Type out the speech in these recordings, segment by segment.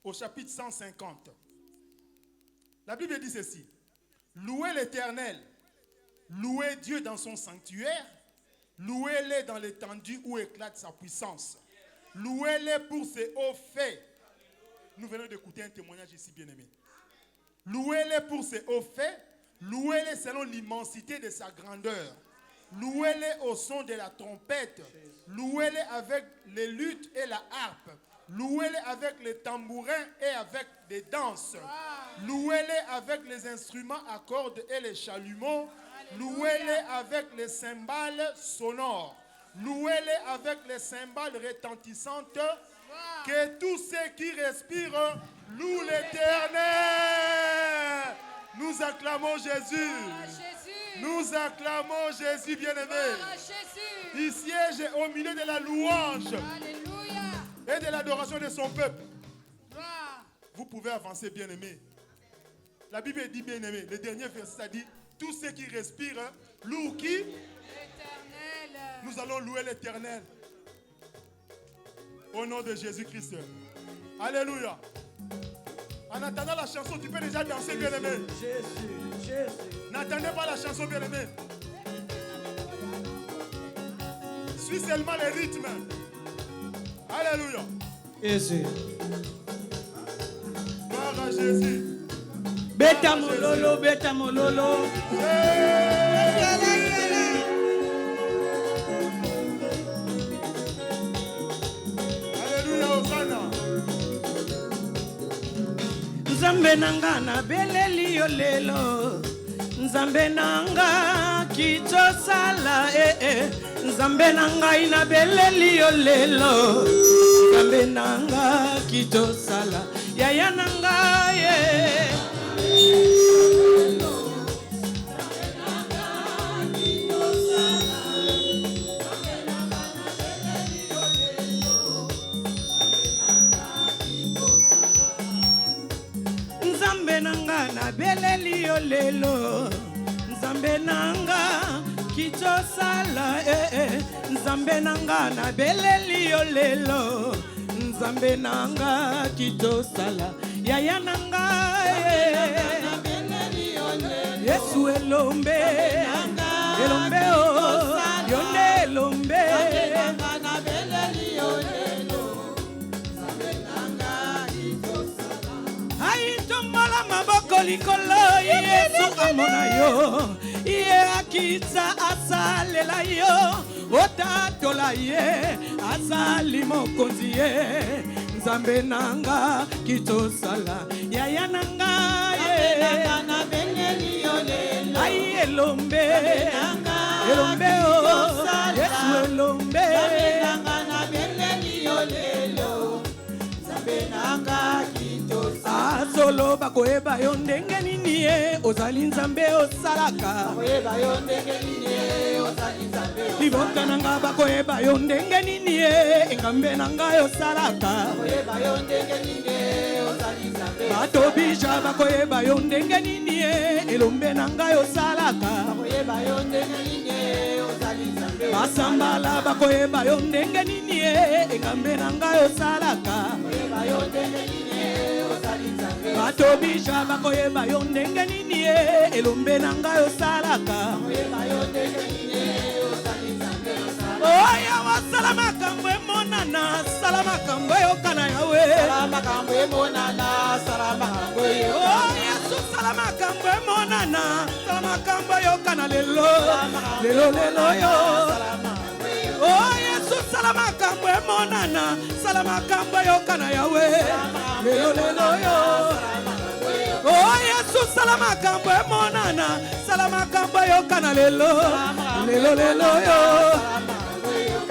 au chapitre 150. La Bible dit ceci. Louez l'Éternel, louez Dieu dans son sanctuaire, louez-le dans l'étendue où éclate sa puissance. Louez-le pour ses hauts faits. Nous venons d'écouter un témoignage ici, bien-aimé. Louez-le pour ses hauts faits, louez-le selon l'immensité de sa grandeur. Louez-le au son de la trompette, louez-le avec les luttes et la harpe. Louez-le avec les tambourins et avec des danses. Louez-le avec les instruments à cordes et les chalumeaux. Louez-le avec les cymbales sonores. Louez-le avec les cymbales retentissantes. Que tous ceux qui respirent louent l'Éternel. Nous acclamons Jésus. Nous acclamons Jésus, bien-aimé. Il siège au milieu de la louange. Et de l'adoration de son peuple. Vous pouvez avancer, bien-aimé. La Bible dit, bien-aimé, le dernier verset, ça dit, tous ceux qui respirent, louent qui? L'Éternel. Nous allons louer l'Éternel. Au nom de Jésus-Christ. Alléluia. En attendant la chanson, tu peux déjà danser, bien-aimé. Jésus. N'attendez pas la chanson, bien-aimé. Suis seulement les rythmes. Alléluia. Jésus. Gloire à Jésus. Beta mololo, beta mololo. Alléluia, Hosanna. Nzambe nanga na beleli yo lelo. Nzambe nanga kitosala Nzambe nanga ina beleli yo lelo. Nzambe nanga kitosala yaya nanga ye. Nzambe nanga na beleli yo lelo. Nzambe nanga kitosala Nzambe nanga na beleli yo lelo. Nzambe nanga kitosala yaya nanga Yesu elombe elombe o yonde elombe na beleli yo lelo. Nzambe nanga kitosala ai tomala maboko likolo Yesu amona yo ye akitsa asalela yo otatola ye asali mokonzi ye. Nzambe nanga kitosala yaya nanga ye na beleli yo lelo. Ai elombe elombe o Yesu elombe nanga na beleli yo lelo. Nzambe nanga kitosala solo bakoeba yo ndenge nini ye ozali Nzambe osalaka. Bakoeba yo ndenge nini ye ozali Nzambe liboka nanga bakoeba yo ndenge nini ye engambe nanga yo salaka. Bakoeba yo ndenge nini ye ozali Nzambe bato bija bakoeba yo ndenge nini ye elombe nanga yo salaka. Bakoeba yo ndenge nini ye ozali Nzambe basambala bakoeba yo ndenge nini ye engambe nanga yo salaka. Bakoeba yo ndenge nini ye ozali Nzambe bato bija bakoeba yo ndenge nini ye elombe nanga yo salaka. Bakoeba yo ndenge nini ye ozali Nzambe oya wasala makambo emonana sala makambo eyokana yawe. Sala makambo emonana sala makambo eyokana oh Yesu sala makambo emonana sala makambo eyokana lelo lelo lelo yo. Oh Yesu sala makambo emonana sala makambo eyokana yawe lelo lelo yo. Oh Yesu sala makambo emonana sala makambo eyokana lelo lelo lelo yo.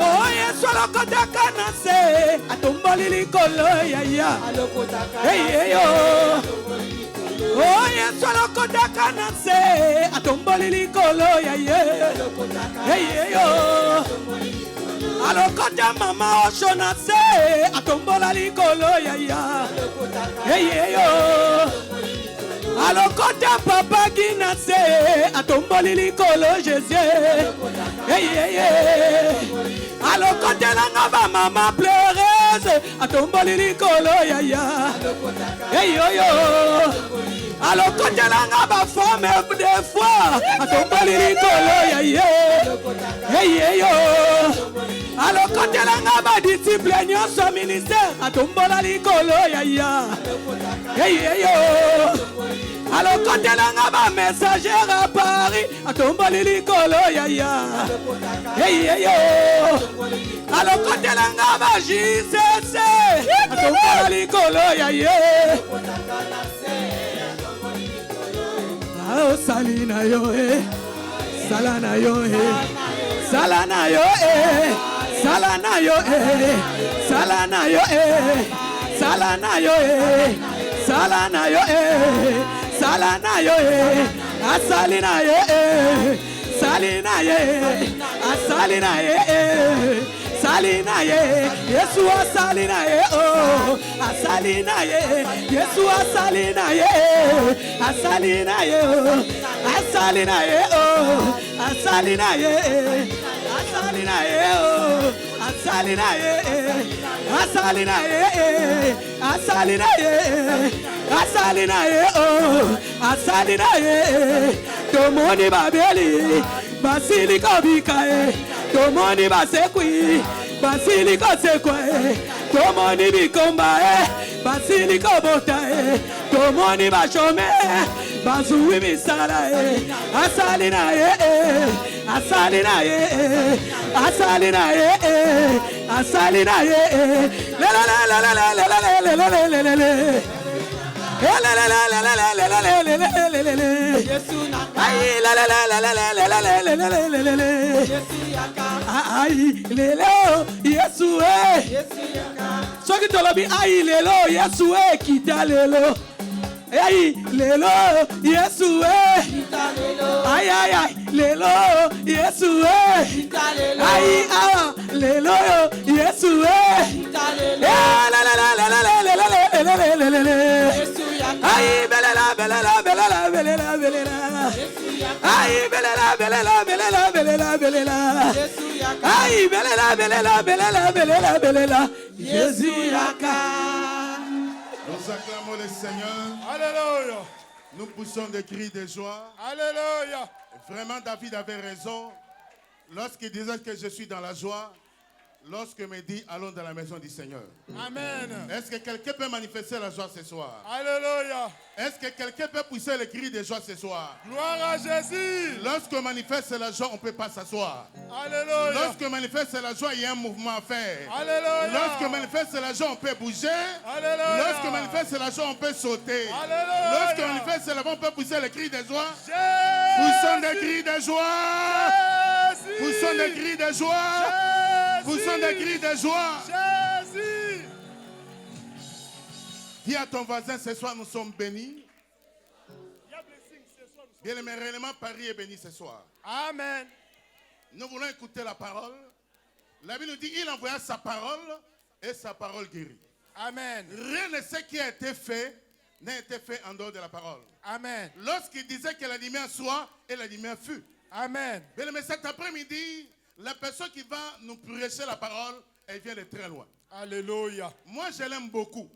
Oh Yesu alokotaka na se atomboli likolo yaya hey yo. Oh Yesu alokotaka na se atomboli likolo yaya hey yo. Alokota mama osho na se atombola likolo yaya hey yo. Alokota papa gina se atomboli likolo Jésus hey hey hey. Alokota la ngaba mama pleurer Jesus atomboli likolo ya ya. Hey yo yo. Alokotelanga ba femme des fois atomboli likolo ya ya. Hey yo. Alokotelanga ba disciple nyonso ministère atombola likolo ya ya. Hey yo. Alokotelanga ba messager à Paris atomboli likolo ya ya. Hey yo. Alokotelanga ba JCC atombola likolo ya ya. Oh salina yo salana yo salana yo salana yo salana yo salana yo salana yo salana yo asalina yo salina yo asalina yo salina ye Yesu asalina ye oh asalina ye Yesu asalina ye asalina ye oh asalina ye oh asalina ye asalina ye oh asalina ye asalina ye asalina ye asalina ye oh asalina ye tomoni babeli basiliko bikae tomoni basekwi basiliko sekwe tomoni bikomba basiliko botae tomoni bashome bazuwi misala asalina ye asalina ye asalina ye asalina ye la la la la la la la la la la la la soki tolobi ai lelo Yesu kita lelo ai lelo Yesu ai ai ai lelo Yesu ai ah lelo Yesu la la la la la la la la ay belela belela belela belela belela ay belela belela belela belela belela ay belela belela belela belela belela Jésus yaka. Nous acclamons le Seigneur. Alléluia. Nous poussons des cris de joie. Alléluia. Vraiment, David avait raison lorsqu'il disait que je suis dans la joie. Lorsque me dit allons dans la maison du Seigneur. Amen. Est-ce que quelqu'un peut manifester la joie ce soir? Alléluia. Est-ce que quelqu'un peut pousser le cri de joie ce soir? Gloire à Jésus. Lorsqu'on manifeste la joie, on ne peut pas s'asseoir. Alléluia. Lorsqu'on manifeste la joie, il y a un mouvement à faire. Alléluia. Lorsqu'on manifeste la joie, on peut bouger. Alléluia. Lorsqu'on manifeste la joie, on peut sauter. Alléluia. Lorsqu'on manifeste la joie, on peut pousser le cri de joie. Jésus. Poussons des cris de joie. Jésus. Poussons des cris de joie. Poussons des cris de joie. Jésus. Dis à ton voisin, ce soir nous sommes bénis. Bien aimé, réellement Paris est béni ce soir. Amen. Nous voulons écouter la parole. La Bible nous dit il envoya sa parole et sa parole guérit. Amen. Rien de ce qui a été fait n'a été fait en dehors de la parole. Amen. Lorsqu'il disait que la lumière soit et la lumière fut. Amen. Bien aimé, cet après-midi, la personne qui va nous prêcher la parole, elle vient de très loin. Alléluia. Moi, je l'aime beaucoup.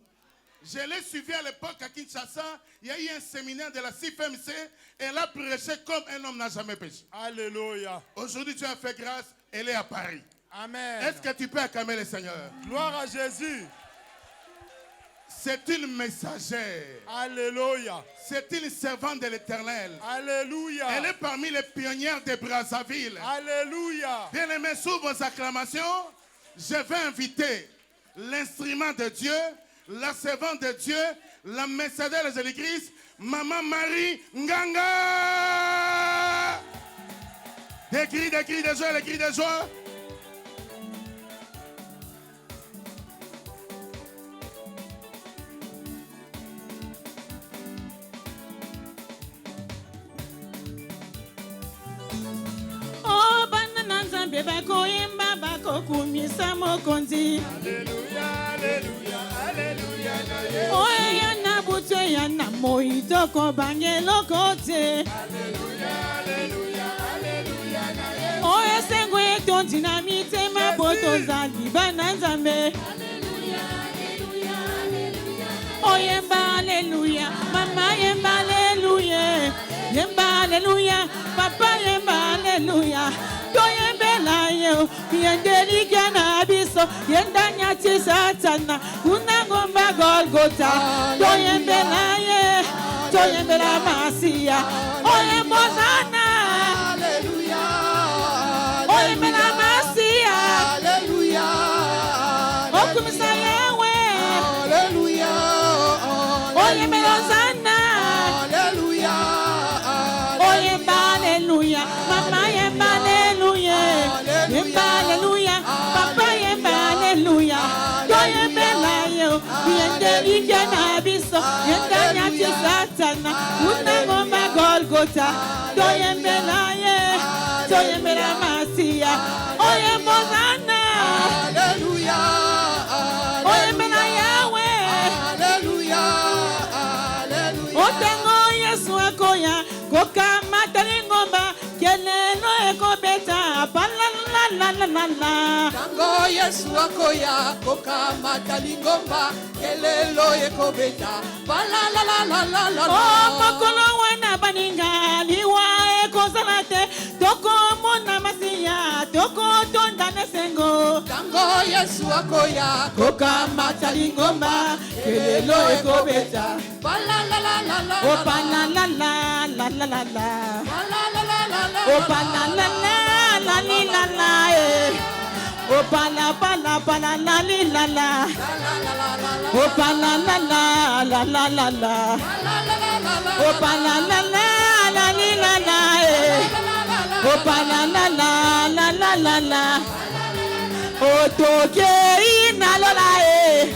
Je l'ai suivi à l'époque à Kinshasa. Il y a eu un séminaire de la CFMC. Elle a prêché comme un homme n'a jamais péché. Alléluia. Aujourd'hui, tu as fait grâce. Elle est à Paris. Amen. Est-ce que tu peux acclamer le Seigneur? Gloire à Jésus. C'est une messagère. Alléluia. C'est une servante de l'Éternel. Alléluia. Elle est parmi les pionnières de Brazzaville. Alléluia. Bien aimés, sous vos acclamations, je vais inviter l'instrument de Dieu, la servante de Dieu, la messagère de Jésus-Christ, Maman Marie Nganga. Des cris de joie, des cris de joie. Oh, banana nzambe bakoyemba bakokumisa mokonzi. Alléluia. Alléluia. Alléluia. Oh, yana butu yana moi toko bangelo kote. Alléluia. Alléluia. Alléluia. Oh, esengo eto dinamite maboto zali bana nzambe. yemba alléluia, mama yemba alléluia, yemba alléluia, papa yemba alléluia. To yembela yo, yendeli kana biso, yendanya tisatana, unangomba Golgotha. To yembela ye, to yembela Masia, oye Mozana, Alléluia. oye mela Masia, Alléluia. okumisa yewe, Alléluia. oye melozana, Alléluia. oye alléluia, mama yemba alléluia, yemba alléluia, papa yemba alléluia. To yembela yo, yendeli kana biso, yendanya tisatana, unangomba Golgotha. To yembela ye, to yembela Masia, oye Mozana, Alléluia. oye mela Yahweh. Alléluia. Alléluia. Otengo Yesu akoya, koka matalingomba, kelelo ekobeta, palalalala. Tango Yesu akoya koka matalingomba kelelo ekobeta bala la la la la la Oh, makolo wana baninga, liwa ekozalate, toko mona masia, toko tonda nesengo. Tango Yesu akoya Koka matalingomba, kelelo ekobeta, bala la la la la oh palalalala, la la la la. bala la la la la Oh palalala, la li la la, eh. Oh pala pala pala la li la la. Oh palalala, la la la la. Oh palalala, la li la la, eh. Oh palalala, la la la la. Oh toke ina lola, eh.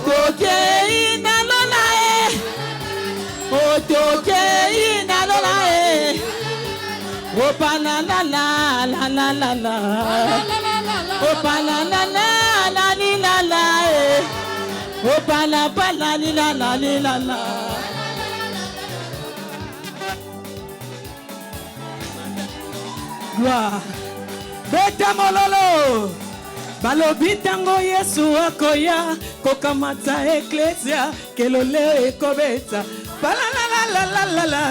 Toke ina lola, eh. Oh toke ina lola, eh. Oh pa la la la la la la la. Oh pa la la la la li la la, eh. Oh pa la li la la li la la. Gloire. Beta mololo. Balobi tango Yesu akoya, kokamata eklesia, kelole ekobeta. Ba la la la la la la la.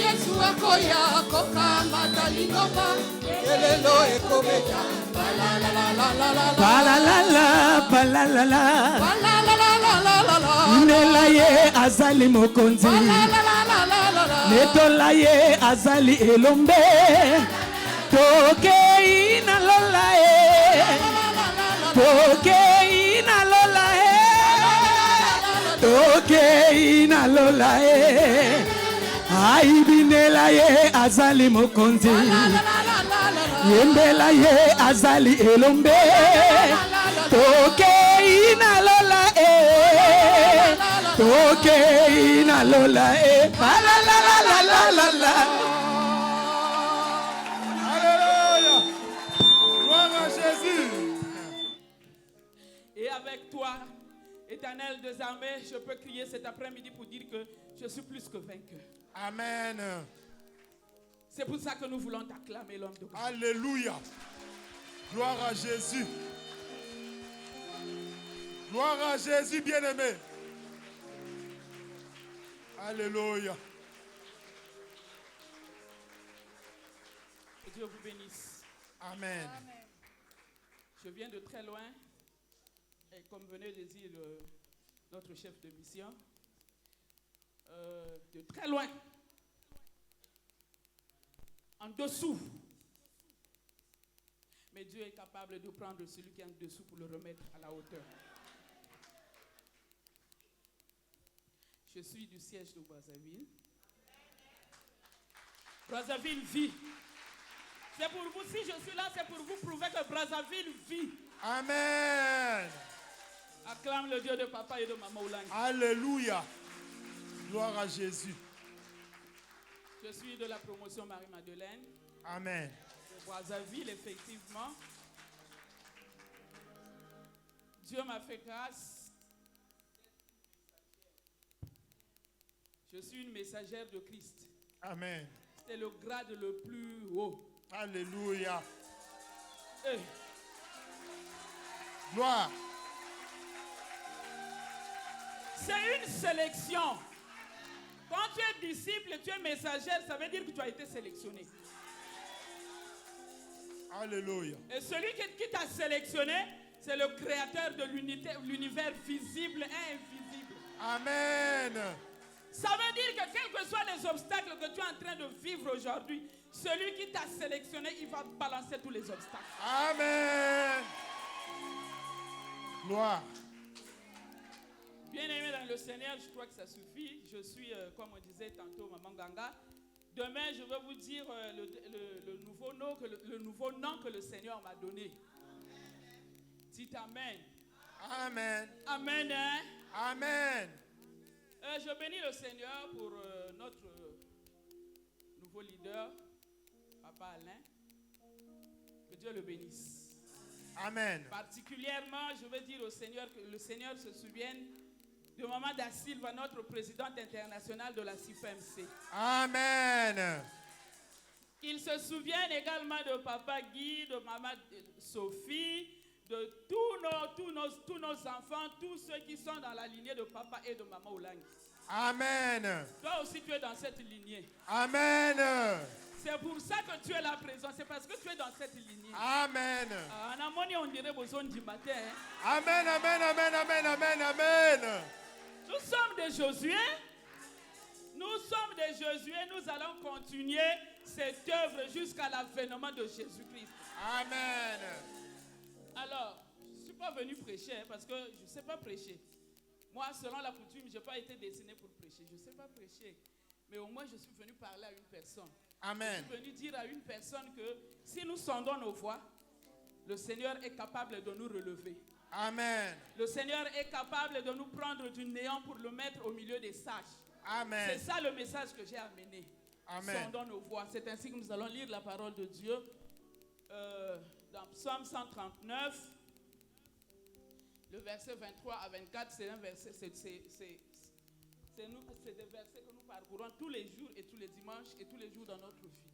Yesu akoya koka matalingomba kelelo ekobeta bala la la la la la Ba la la la, ba la la la. bala la la la la la la Nela ye azali mokonzi, la la la la la la la netola ye azali elombe, toke ina lola e, toke ina lola e, toke ina lola e, aibinela ye azali mokonzi, yembela ye azali elombe, toke ina lola e, toke ina lola e, la la la la la la la. Alléluia. Gloire à Jésus. Et avec toi, Éternel des armées, je peux crier cet après-midi pour dire que je suis plus que vainqueur. Amen. C'est pour ça que nous voulons t'acclamer, l'homme de Dieu. Alléluia. Gloire à Jésus. Gloire à Jésus, bien-aimé. Alléluia. Que Dieu vous bénisse. Amen. Je viens de très loin. Et comme venait de dire notre chef de mission, de très loin, en dessous. Mais Dieu est capable de prendre celui qui est en dessous pour le remettre à la hauteur. Je suis du siège de Brazzaville. Brazzaville vit. C'est pour vous, si je suis là, c'est pour vous prouver que Brazzaville vit. Amen. Acclame le Dieu de papa et de maman Oulang. Alléluia. Gloire à Jésus. Je suis de la promotion Marie-Madeleine. Amen. De Brazzaville, effectivement. Dieu m'a fait grâce. Je suis une messagère de Christ. Amen. C'est le grade le plus haut. Alléluia. Hey. Gloire. C'est une sélection. Quand tu es disciple, tu es messagère, ça veut dire que tu as été sélectionné. Alléluia. Et celui qui t'a sélectionné, c'est le créateur de l'univers visible et invisible. Amen. Ça veut dire que quels que soient les obstacles que tu es en train de vivre aujourd'hui, celui qui t'a sélectionné, il va balancer tous les obstacles. Amen. Gloire. Bien-aimé dans le Seigneur, je crois que ça suffit. Je suis, comme on disait tantôt, Maman Ganga. Demain, je vais vous dire le nouveau nom que le Seigneur m'a donné. Dites Amen. Amen. Amen. Hein? Amen. Je bénis le Seigneur pour notre nouveau leader, Papa Alain. Que Dieu le bénisse. Amen. Particulièrement, je veux dire au Seigneur que le Seigneur se souvienne de Maman Da Silva, notre présidente internationale de la CIFMC. Amen. Il se souvient également de Papa Guy, de Maman Sophie, de tous nos enfants, tous ceux qui sont dans la lignée de Papa et de Maman Oulangi. Amen. Toi aussi, tu es dans cette lignée. Amen. C'est pour ça que tu es là présent. C'est parce que tu es dans cette lignée. Amen. En harmonie, on dirait besoin du matin. Hein? Amen, amen, amen, amen, amen, amen. Nous sommes des Josué. Nous sommes des Josué. Nous allons continuer cette œuvre jusqu'à l'avènement de Jésus-Christ. Amen. Alors, je ne suis pas venu prêcher hein, parce que je ne sais pas prêcher. Moi, selon la coutume, je n'ai pas été destiné pour prêcher. Je ne sais pas prêcher. Mais au moins, je suis venu parler à une personne. Amen. Je suis venu dire à une personne que si nous sondons nos voies, le Seigneur est capable de nous relever. Amen. Le Seigneur est capable de nous prendre du néant pour le mettre au milieu des sages. Amen. C'est ça le message que j'ai amené. Amen. Sondons nos voies. C'est ainsi que nous allons lire la parole de Dieu dans Psaume 139, le verset 23 à 24. C'est un verset, c'est des versets que nous parcourons tous les jours et tous les dimanches et tous les jours dans notre vie.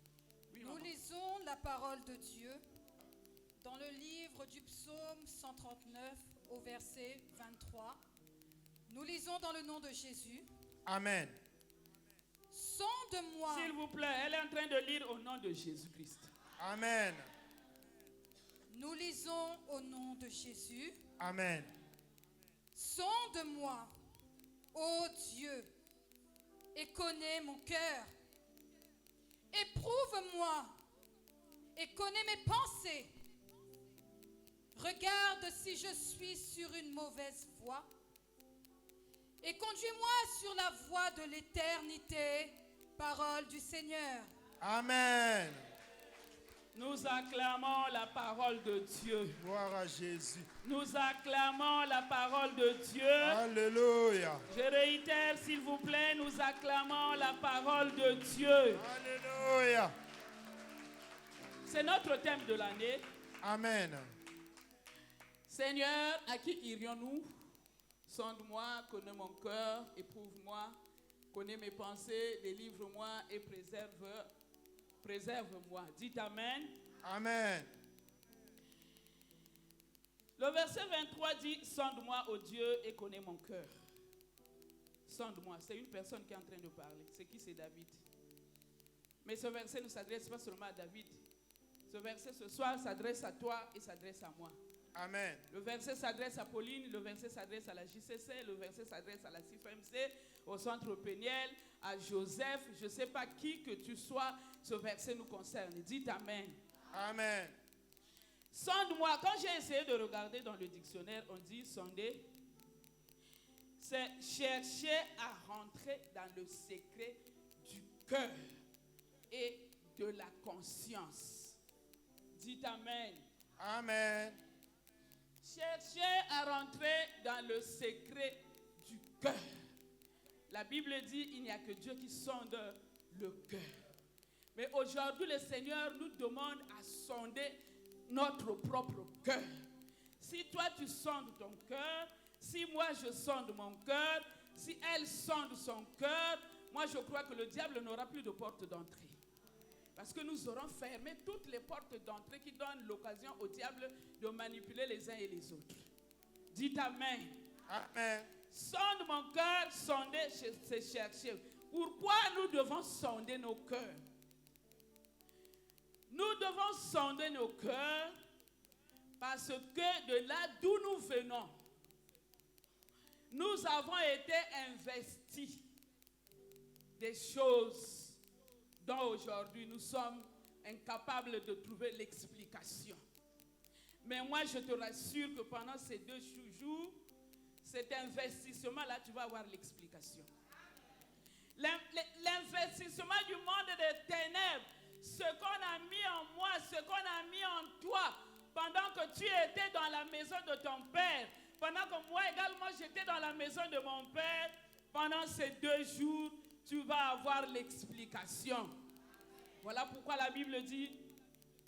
Oui, nous maman. lisons la parole de Dieu dans le livre du psaume 139 au verset 23. Nous lisons dans le nom de Jésus. Amen. Sonde-moi. S'il vous plaît, elle est en train de lire au nom de Jésus-Christ. Amen. Nous lisons au nom de Jésus. Amen. Sonde-moi, ô Dieu, et connais mon cœur. Éprouve-moi et connais mes pensées. Regarde si je suis sur une mauvaise voie et conduis-moi sur la voie de l'éternité. Parole du Seigneur. Amen. Nous acclamons la parole de Dieu. Gloire à Jésus. Nous acclamons la parole de Dieu. Alléluia. Je réitère, s'il vous plaît, nous acclamons la parole de Dieu. Alléluia. C'est notre thème de l'année. Amen. Seigneur, à qui irions-nous? Sonde-moi, connais mon cœur, éprouve-moi, connais mes pensées, délivre-moi et préserve-moi. Dites Amen. Amen. Le verset 23 dit, sonde-moi, ô Dieu, et connais mon cœur. Sonde-moi, c'est une personne qui est en train de parler. C'est qui? C'est David. Mais ce verset ne s'adresse pas seulement à David. Ce verset ce soir s'adresse à toi et s'adresse à moi. Amen. Le verset s'adresse à Pauline, le verset s'adresse à la JCC, le verset s'adresse à la CIFMC, au Centre Péniel, à Joseph. Je ne sais pas qui que tu sois, ce verset nous concerne. Dites Amen. Amen. Sonde-moi. Quand j'ai essayé de regarder dans le dictionnaire, on dit sonder. C'est chercher à rentrer dans le secret du cœur et de la conscience. Dites Amen. Amen. Cherchez à rentrer dans le secret du cœur. La Bible dit il n'y a que Dieu qui sonde le cœur. Mais aujourd'hui, le Seigneur nous demande à sonder notre propre cœur. Si toi tu sondes ton cœur, si moi je sonde mon cœur, si elle sonde son cœur, moi je crois que le diable n'aura plus de porte d'entrée. Parce que nous aurons fermé toutes les portes d'entrée qui donnent l'occasion au diable de manipuler les uns et les autres. Dites Amen. Amen. Sonde mon cœur sonder, c'est chercher. Pourquoi nous devons sonder nos cœurs? Nous devons sonder nos cœurs parce que de là d'où nous venons, nous avons été investis des choses dont aujourd'hui nous sommes incapables de trouver l'explication. Mais moi, je te rassure que pendant ces 2 jours, cet investissement-là, tu vas avoir l'explication. L'investissement du monde des ténèbres, ce qu'on a mis en moi, ce qu'on a mis en toi, pendant que tu étais dans la maison de ton père, pendant que moi également j'étais dans la maison de mon père, pendant ces 2 jours, tu vas avoir l'explication. Voilà pourquoi la Bible dit,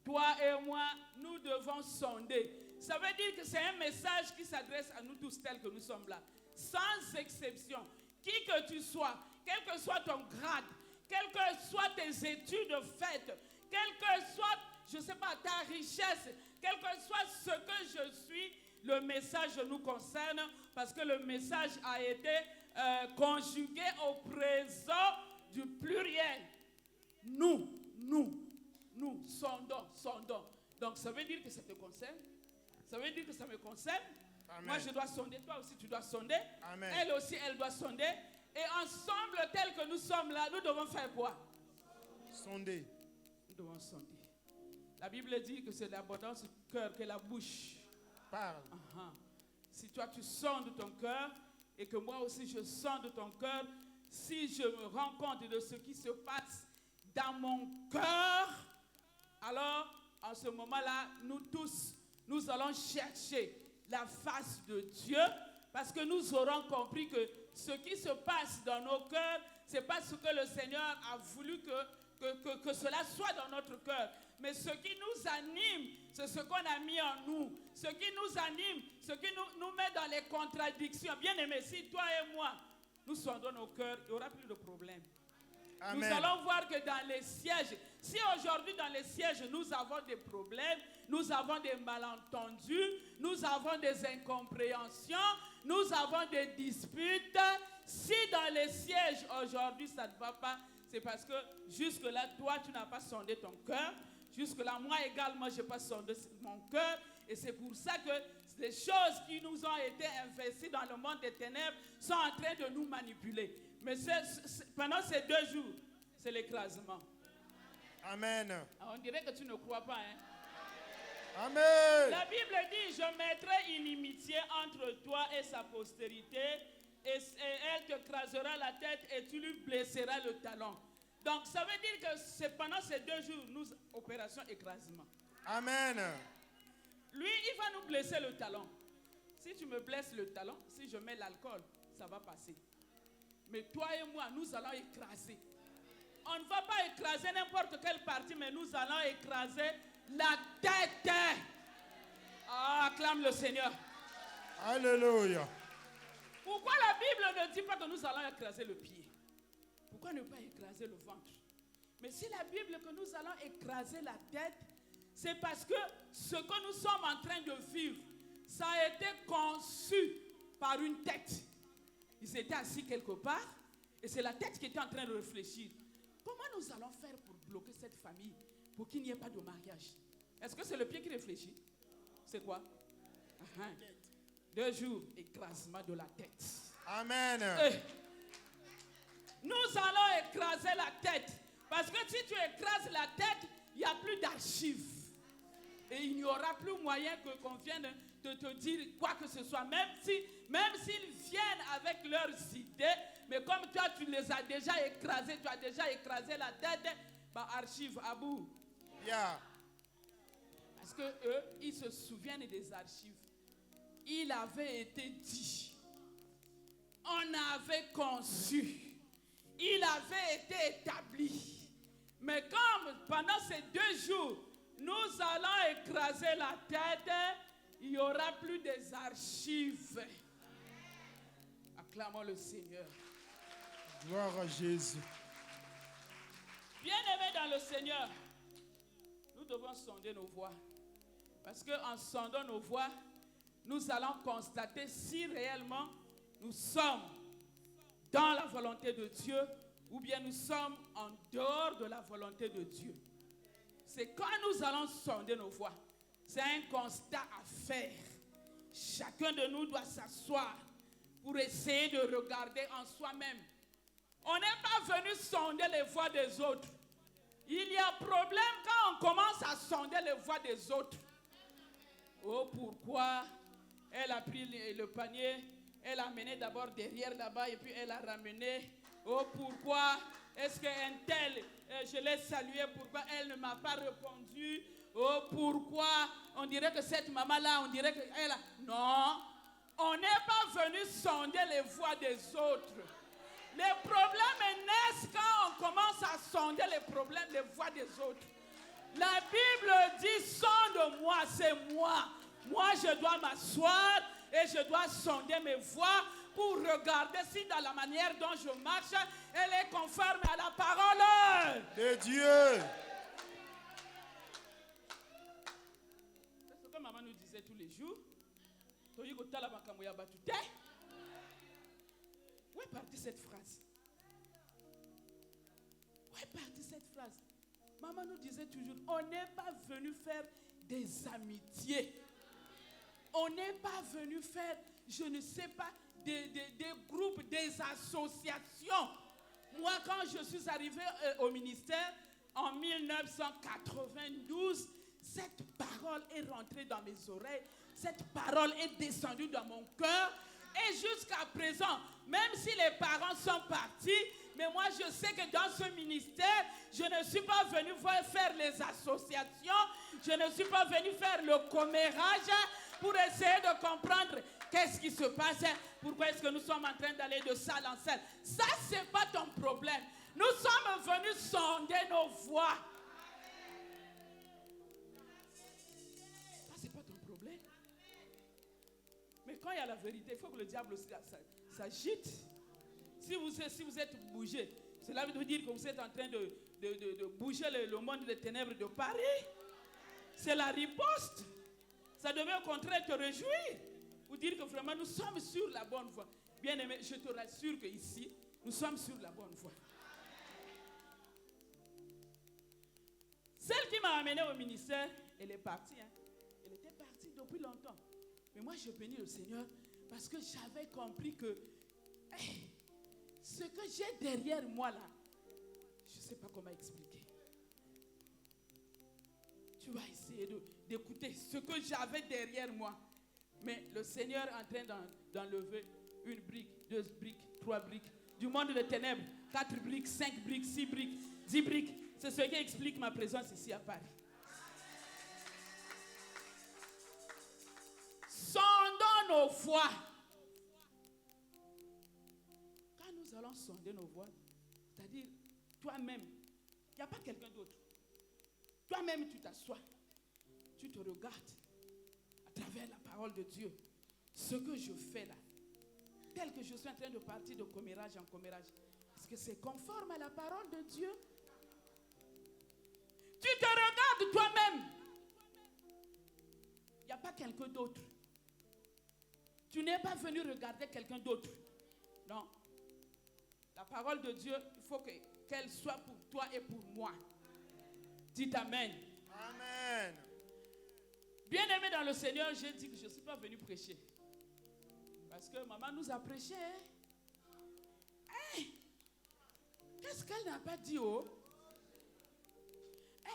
toi et moi, nous devons sonder. Ça veut dire que c'est un message qui s'adresse à nous tous tels que nous sommes là. Sans exception. Qui que tu sois, quel que soit ton grade, quelles que soient tes études faites, quelle que soit, je ne sais pas, ta richesse, quel que soit ce que je suis, le message nous concerne parce que le message a été conjugué au présent du pluriel. Nous, sondons. Donc ça veut dire que ça te concerne. Ça veut dire que ça me concerne. Amen. Moi je dois sonder, toi aussi tu dois sonder. Amen. Elle aussi elle doit sonder. Et ensemble tel que nous sommes là, nous devons faire quoi? Sonder. Nous devons sonder. La Bible dit que c'est l'abondance du cœur que la bouche parle. Si toi tu sondes ton cœur et que moi aussi je sonde ton cœur, si je me rends compte de ce qui se passe dans mon cœur, alors en ce moment-là, nous tous, nous allons chercher la face de Dieu parce que nous aurons compris que ce qui se passe dans nos cœurs, ce n'est pas ce que le Seigneur a voulu que cela soit dans notre cœur. Mais ce qui nous anime, c'est ce qu'on a mis en nous. Ce qui nous anime, ce qui nous met dans les contradictions. Bien aimé, si toi et moi, nous sondons nos cœurs, il n'y aura plus de problème. Amen. Nous allons voir que dans les sièges, si aujourd'hui dans les sièges nous avons des problèmes, nous avons des malentendus, nous avons des incompréhensions, nous avons des disputes, si dans les sièges aujourd'hui ça ne va pas, c'est parce que jusque-là, toi tu n'as pas sondé ton cœur, jusque-là, moi également je n'ai pas sondé mon cœur, et c'est pour ça que les choses qui nous ont été investies dans le monde des ténèbres sont en train de nous manipuler. Mais pendant ces 2 jours, c'est l'écrasement. Amen. On dirait que tu ne crois pas, hein? Amen. La Bible dit, je mettrai une inimitié entre toi et sa postérité, et elle te crasera la tête et tu lui blesseras le talon. Donc ça veut dire que c'est pendant ces 2 jours, nous, opération écrasement. Amen. Lui, il va nous blesser le talon. Si tu me blesses le talon, si je mets l'alcool, ça va passer. Mais toi et moi, nous allons écraser. On ne va pas écraser n'importe quelle partie, mais nous allons écraser la tête. Ah, acclame le Seigneur. Alléluia. Pourquoi la Bible ne dit pas que nous allons écraser le pied? Pourquoi ne pas écraser le ventre? Mais si la Bible que nous allons écraser la tête, c'est parce que ce que nous sommes en train de vivre, ça a été conçu par une tête. Ils étaient assis quelque part et c'est la tête qui était en train de réfléchir. Comment nous allons faire pour bloquer cette famille pour qu'il n'y ait pas de mariage? Est-ce que c'est le pied qui réfléchit? C'est quoi? 2 jours, écrasement de la tête. Amen. Nous allons écraser la tête. Parce que si tu écrases la tête, il n'y a plus d'archives. Et il n'y aura plus moyen qu'on vienne de te dire quoi que ce soit. Même s'ils viennent avec leurs idées, mais comme toi tu les as déjà écrasés, tu as déjà écrasé la tête, bah archive à bout. Yeah. Parce que eux, ils se souviennent des archives. Il avait été dit. On avait conçu. Il avait été établi. Mais comme pendant ces 2 jours, nous allons écraser la tête, il n'y aura plus des archives. Acclamons le Seigneur. Gloire à Jésus. Bien-aimés dans le Seigneur, nous devons sonder nos voies. Parce qu'en sondant nos voies, nous allons constater si réellement nous sommes dans la volonté de Dieu ou bien nous sommes en dehors de la volonté de Dieu. C'est quand nous allons sonder nos voies. C'est un constat à faire. Chacun de nous doit s'asseoir pour essayer de regarder en soi-même. On n'est pas venu sonder les voies des autres. Il y a problème quand on commence à sonder les voies des autres. Oh, pourquoi elle a pris le panier, elle a amené d'abord derrière là-bas et puis elle a ramené. Oh, pourquoi est-ce qu'un tel, je l'ai salué, pourquoi elle ne m'a pas répondu? Oh, pourquoi on dirait que cette maman-là, on dirait qu'elle a... Non, on n'est pas venu sonder les voies des autres. Les problèmes naissent quand on commence à sonder les voies des autres. La Bible dit, sonde-moi, c'est moi. Moi, je dois m'asseoir et je dois sonder mes voies pour regarder si dans la manière dont je marche, elle est conforme à la parole de Dieu. C'est ce que maman nous disait tous les jours. Où est partie cette phrase? Où est partie cette phrase? Maman nous disait toujours, on n'est pas venu faire des amitiés. On n'est pas venu faire, je ne sais pas, des groupes, des associations. Moi, quand je suis arrivée au ministère en 1992, cette parole est rentrée dans mes oreilles. Cette parole est descendue dans mon cœur. Et jusqu'à présent, même si les parents sont partis, mais moi je sais que dans ce ministère, je ne suis pas venu faire les associations, je ne suis pas venu faire le commérage pour essayer de comprendre qu'est-ce qui se passe, pourquoi est-ce que nous sommes en train d'aller de salle en salle. Ça, ce n'est pas ton problème. Nous sommes venus sonder nos voies. Ça, ce n'est pas ton problème. Mais quand il y a la vérité, il faut que le diable aussi s'agite. Si vous êtes bougé, cela veut dire que vous êtes en train de bouger le monde des ténèbres de Paris. C'est la riposte. Ça devait au contraire te réjouir. Ou dire que vraiment nous sommes sur la bonne voie. Bien aimé, je te rassure qu'ici, nous sommes sur la bonne voie. Celle qui m'a amené au ministère, elle est partie. Elle était partie depuis longtemps. Mais moi, je bénis le Seigneur parce que j'avais compris que ce que j'ai derrière moi là, je ne sais pas comment expliquer. Tu vas essayer d'écouter ce que j'avais derrière moi. Mais le Seigneur est en train d'enlever une brique, 2 briques, 3 briques, du monde des ténèbres, 4 briques, 5 briques, 6 briques, 10 briques. C'est ce qui explique ma présence ici à Paris. Sondons nos voies. Quand nous allons sonder nos voies, c'est-à-dire toi-même, il n'y a pas quelqu'un d'autre. Toi-même, tu t'assois, tu te regardes à travers la parole de Dieu. Ce que je fais là, tel que je suis en train de partir de commérage en commérage, est-ce que c'est conforme à la parole de Dieu? Tu te regardes toi-même. Il n'y a pas quelqu'un d'autre. Tu n'es pas venu regarder quelqu'un d'autre. Non. La parole de Dieu, il faut qu'elle soit pour toi et pour moi. Dites Amen. Amen. Bien-aimé dans le Seigneur, j'ai dit que je ne suis pas venu prêcher. Parce que maman nous a prêché. Qu'est-ce qu'elle n'a pas dit?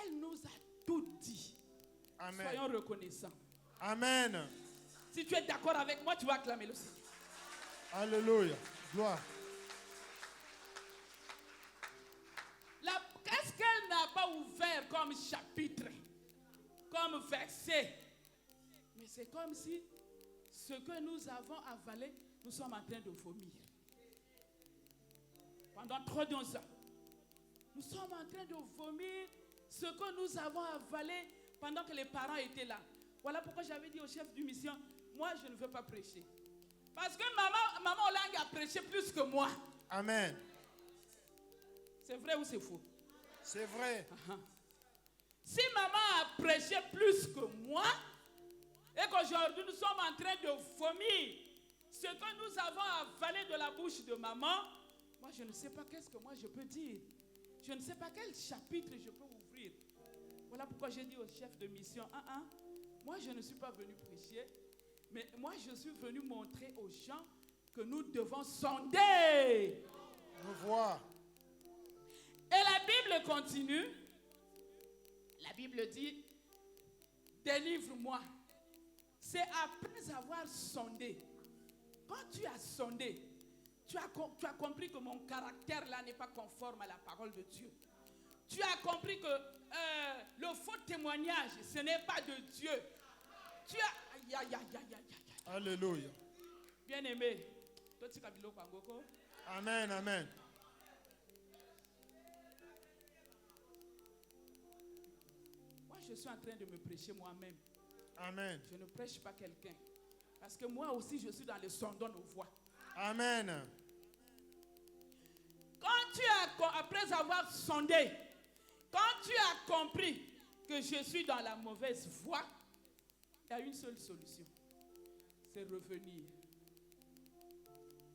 Elle nous a tout dit. Amen. Soyons reconnaissants. Amen. Si tu es d'accord avec moi, tu vas acclamer le Seigneur. Alléluia. Gloire. Qu'est-ce qu'elle n'a pas ouvert comme chapitre, comme verset? Mais c'est comme si ce que nous avons avalé, nous sommes en train de vomir. Pendant 3 ans, nous sommes en train de vomir ce que nous avons avalé pendant que les parents étaient là. Voilà pourquoi j'avais dit au chef du mission, moi je ne veux pas prêcher. Parce que maman Olang a prêché plus que moi. Amen. C'est vrai ou c'est faux? C'est vrai. Si maman a prêché plus que moi, et qu'aujourd'hui nous sommes en train de vomir ce que nous avons avalé de la bouche de maman, Moi, je ne sais pas qu'est-ce que moi je peux dire. Je ne sais pas quel chapitre je peux ouvrir. Voilà pourquoi j'ai dit au chef de mission, moi je ne suis pas venu prêcher, mais moi je suis venu montrer aux gens que nous devons sonder. Revoir. Et la Bible continue. La Bible dit, délivre-moi. C'est après avoir sondé. Quand tu as sondé, tu as compris que mon caractère là n'est pas conforme à la parole de Dieu. Tu as compris que le faux témoignage, ce n'est pas de Dieu. Tu as... Alléluia. Bien-aimé. Toi, tu as Pangoko. Amen, amen. Moi, je suis en train de me prêcher moi-même. Amen. Je ne prêche pas quelqu'un. Parce que moi aussi, je suis dans le sondon aux voix. Amen. Quand tu as, après avoir sondé, quand tu as compris que je suis dans la mauvaise voie, il y a une seule solution. C'est revenir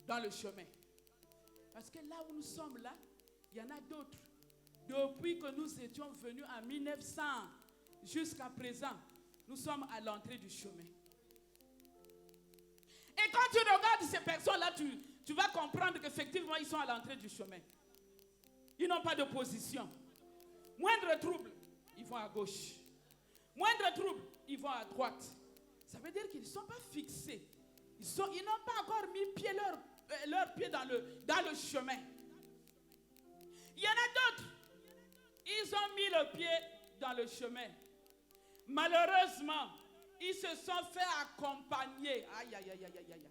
dans le chemin. Parce que là où nous sommes là, il y en a d'autres. Depuis que nous étions venus en 1900 jusqu'à présent, nous sommes à l'entrée du chemin. Et quand tu regardes ces personnes-là, tu vas comprendre qu'effectivement, ils sont à l'entrée du chemin. Ils n'ont pas de position. Moindre trouble, ils vont à gauche. Moindre trouble, ils vont à droite. Ça veut dire qu'ils ne sont pas fixés. Ils n'ont pas encore mis leur pied dans le chemin. Il y en a d'autres. Ils ont mis le pied dans le chemin. Malheureusement, ils se sont fait accompagner. Aïe, aïe, aïe, aïe, aïe, aïe.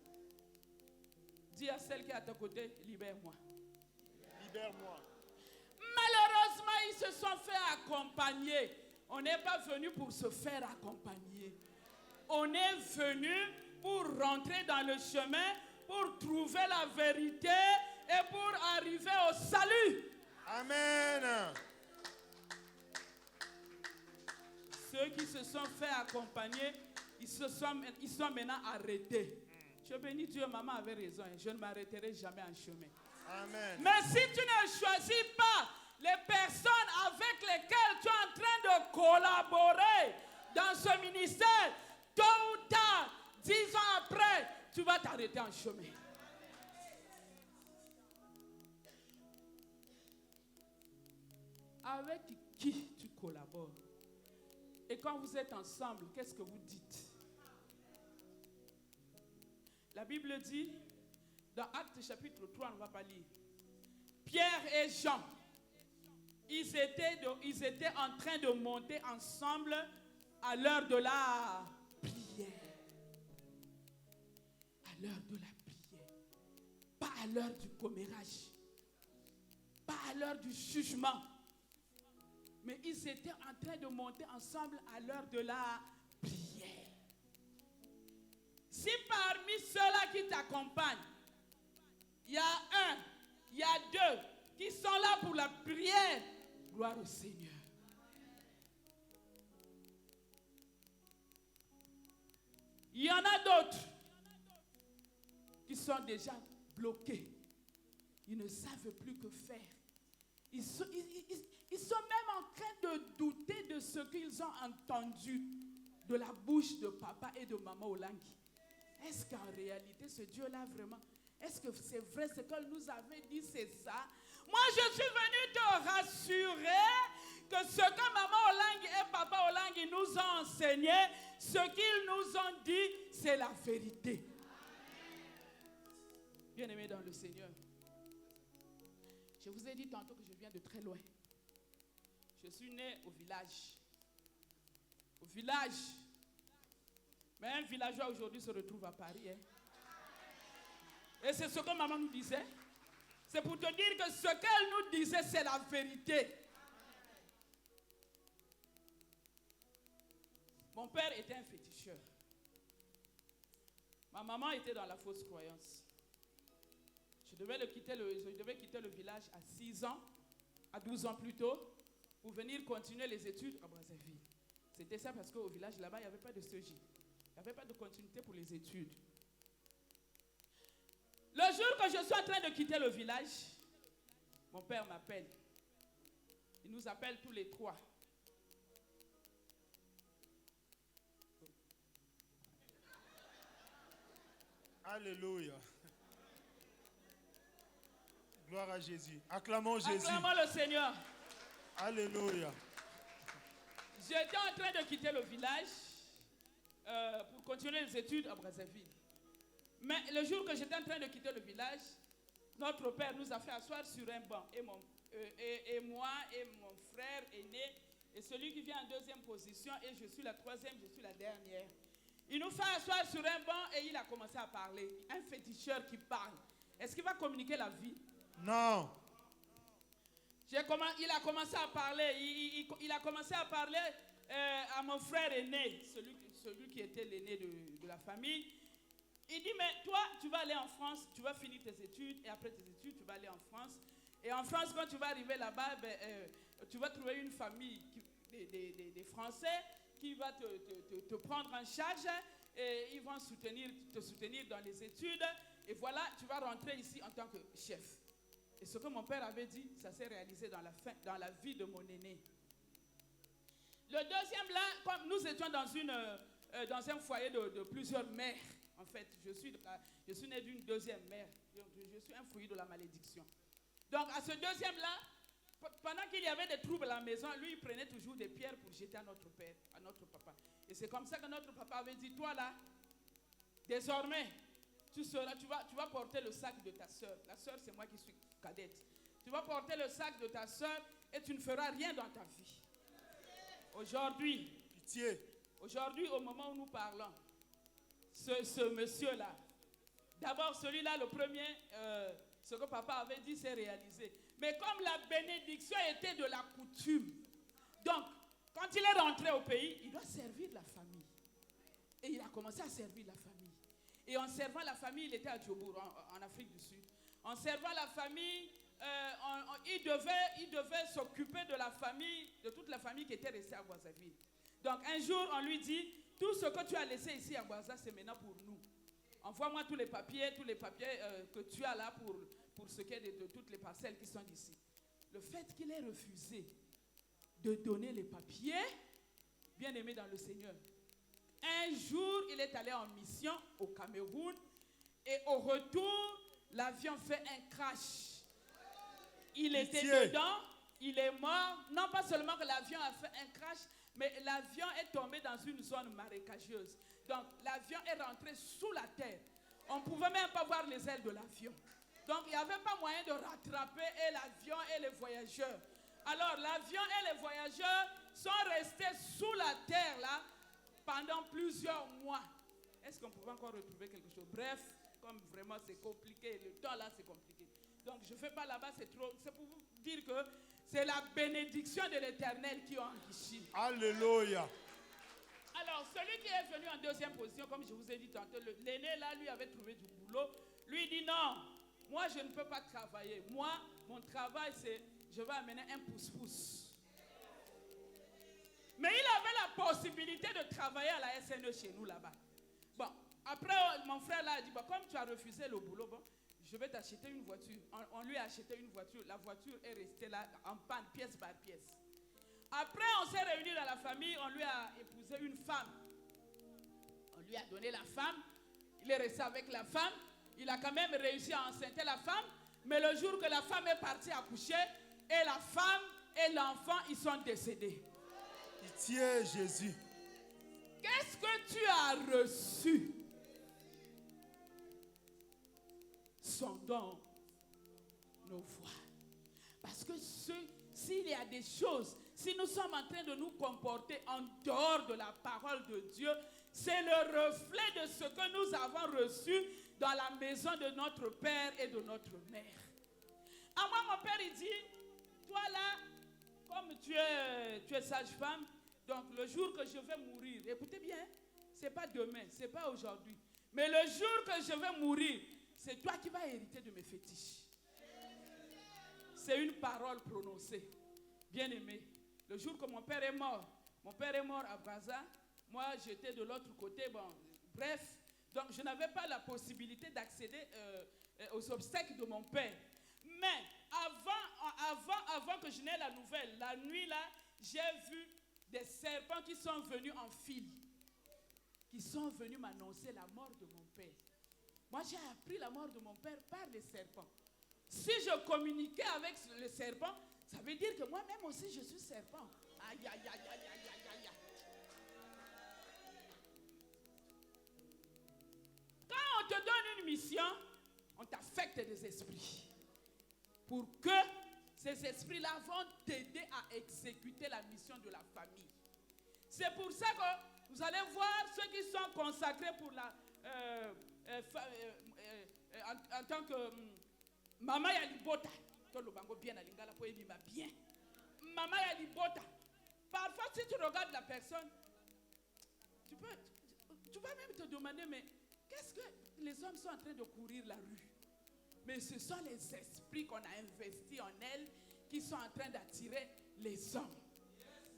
Dis à celle qui est à ta côté, libère-moi. Libère-moi. Malheureusement, ils se sont fait accompagner. On n'est pas venu pour se faire accompagner. On est venu pour rentrer dans le chemin, pour trouver la vérité et pour arriver au salut. Amen. Ceux qui se sont fait accompagner, ils sont maintenant arrêtés. Je bénis Dieu, maman avait raison. Je ne m'arrêterai jamais en chemin. Amen. Mais si tu ne choisis pas les personnes avec lesquelles tu es en train de collaborer dans ce ministère, tôt ou tard, 10 ans après, tu vas t'arrêter en chemin. Avec qui tu collabores? Et quand vous êtes ensemble, qu'est-ce que vous dites? La Bible dit, dans Actes chapitre 3, on ne va pas lire. Pierre et Jean, ils étaient en train de monter ensemble à l'heure de la prière. À l'heure de la prière. Pas à l'heure du commérage. Pas à l'heure du jugement. Mais ils étaient en train de monter ensemble à l'heure de la prière. Si parmi ceux-là qui t'accompagnent, il y a un, il y a deux qui sont là pour la prière, gloire au Seigneur. Il y en a d'autres qui sont déjà bloqués. Ils ne savent plus que faire. Ils sont même en train de douter de ce qu'ils ont entendu de la bouche de papa et de maman Olangui. Est-ce qu'en réalité, ce Dieu-là vraiment, est-ce que c'est vrai ce que nous avait dit, c'est ça? Moi, je suis venu te rassurer que ce que maman Olangui et papa Olangui nous ont enseigné, ce qu'ils nous ont dit, c'est la vérité. Bien-aimés dans le Seigneur, je vous ai dit tantôt que je viens de très loin. Je suis né au village. Au village. Mais un villageois aujourd'hui se retrouve à Paris. Hein. Et c'est ce que maman nous disait. C'est pour te dire que ce qu'elle nous disait, c'est la vérité. Mon père était un féticheur. Ma maman était dans la fausse croyance. Je devais quitter le village à 6 ans, à 12 ans plus tôt, pour venir continuer les études à Brazzaville. C'était ça parce qu'au village là-bas, il n'y avait pas de CEJ. Il n'y avait pas de continuité pour les études. Le jour que je suis en train de quitter le village, mon père m'appelle. Il nous appelle tous les trois. Alléluia. Gloire à Jésus. Acclamons Jésus. Acclamons le Seigneur. Alléluia. J'étais en train de quitter le village pour continuer les études à Brazzaville. Mais le jour que j'étais en train de quitter le village, notre père nous a fait asseoir sur un banc. Et moi et mon frère aîné, et celui qui vient en deuxième position, et je suis la troisième, je suis la dernière. Il nous fait asseoir sur un banc et il a commencé à parler. Un féticheur qui parle. Est-ce qu'il va communiquer la vie? Non. Il a commencé à parler. Il a commencé à parler à mon frère aîné, celui qui était l'aîné de la famille. Il dit, mais toi, tu vas aller en France, tu vas finir tes études, et après tes études, tu vas aller en France. Et en France, quand tu vas arriver là-bas, tu vas trouver une famille, des Français, qui va te prendre en charge, et ils vont te soutenir dans les études. Et voilà, tu vas rentrer ici en tant que chef. Et ce que mon père avait dit, ça s'est réalisé dans la vie de mon aîné. Le deuxième là, comme nous étions dans un foyer de plusieurs mères, en fait, je suis né d'une deuxième mère. Je suis un fruit de la malédiction. Donc à ce deuxième là, pendant qu'il y avait des troubles à la maison, lui il prenait toujours des pierres pour jeter à notre père, à notre papa. Et c'est comme ça que notre papa avait dit, toi là, désormais, tu vas porter le sac de ta soeur. La soeur, c'est moi qui suis cadette. Tu vas porter le sac de ta soeur et tu ne feras rien dans ta vie. Aujourd'hui, Pitié. Aujourd'hui, au moment où nous parlons, ce monsieur-là, d'abord celui-là, le premier, ce que papa avait dit, c'est réalisé. Mais comme la bénédiction était de la coutume, donc, quand il est rentré au pays, il doit servir la famille. Et il a commencé à servir la famille. Et en servant la famille, il était à Djobour, en Afrique du Sud. En servant la famille, il devait s'occuper de la famille, de toute la famille qui était restée à Brazzaville. Donc un jour, on lui dit, tout ce que tu as laissé ici à Brazza, c'est maintenant pour nous. Envoie-moi tous les papiers que tu as là pour ce qui est de toutes les parcelles qui sont ici. Le fait qu'il ait refusé de donner les papiers, bien aimé dans le Seigneur, un jour, il est allé en mission au Cameroun et au retour, l'avion fait un crash. Il était dedans, il est mort. Non pas seulement que l'avion a fait un crash, mais l'avion est tombé dans une zone marécageuse. Donc l'avion est rentré sous la terre. On ne pouvait même pas voir les ailes de l'avion. Donc il n'y avait pas moyen de rattraper et l'avion et les voyageurs. Alors l'avion et les voyageurs sont restés sous la terre là pendant plusieurs mois. Est-ce qu'on pouvait encore retrouver quelque chose? Bref, comme vraiment c'est compliqué, le temps là c'est compliqué. Donc je ne fais pas là-bas, c'est pour vous dire que c'est la bénédiction de l'Éternel qui enrichit. Alléluia. Alors celui qui est venu en deuxième position, comme je vous ai dit tantôt, l'aîné là, lui avait trouvé du boulot. Lui dit non, moi je ne peux pas travailler. Moi, mon travail c'est, je vais amener un pouce-pouce. Mais il avait la possibilité de travailler à la SNE chez nous là-bas. Bon, après mon frère là a dit, bon, comme tu as refusé le boulot, bon, je vais t'acheter une voiture. On lui a acheté une voiture. La voiture est restée là en panne, pièce par pièce. Après, on s'est réunis dans la famille, on lui a épousé une femme. On lui a donné la femme. Il est resté avec la femme. Il a quand même réussi à enceinter la femme. Mais le jour que la femme est partie accoucher, et la femme et l'enfant, ils sont décédés. Pitié, Jésus. Qu'est-ce que tu as reçu? Sondons nos voix. Parce que s'il y a des choses, si nous sommes en train de nous comporter en dehors de la parole de Dieu, c'est le reflet de ce que nous avons reçu dans la maison de notre père et de notre mère. À moi, mon père, il dit, toi là, comme tu es sage-femme, donc le jour que je vais mourir, écoutez bien, c'est pas demain, c'est pas aujourd'hui, mais le jour que je vais mourir, c'est toi qui vas hériter de mes fétiches. C'est une parole prononcée. Bien aimé, le jour que mon père est mort à Brazza, moi j'étais de l'autre côté, bon, bref, donc je n'avais pas la possibilité d'accéder aux obsèques de mon père. Mais que je n'ai la nouvelle, la nuit là, j'ai vu des serpents qui sont venus en file, qui sont venus m'annoncer la mort de mon père. Moi, j'ai appris la mort de mon père par les serpents. Si je communiquais avec le serpent, ça veut dire que moi-même aussi, je suis serpent. Aïe, aïe, aïe, aïe, aïe, aïe, aïe. Quand on te donne une mission, on t'affecte des esprits. Pour que ces esprits-là vont t'aider à exécuter la mission de la famille. C'est pour ça que vous allez voir ceux qui sont consacrés pour la... en tant que Mama Yalibota, bien bien. Mama Yalibota. Parfois, si tu regardes la personne, tu vas même te demander, mais qu'est-ce que les hommes sont en train de courir la rue? Mais ce sont les esprits qu'on a investis en elles qui sont en train d'attirer les hommes.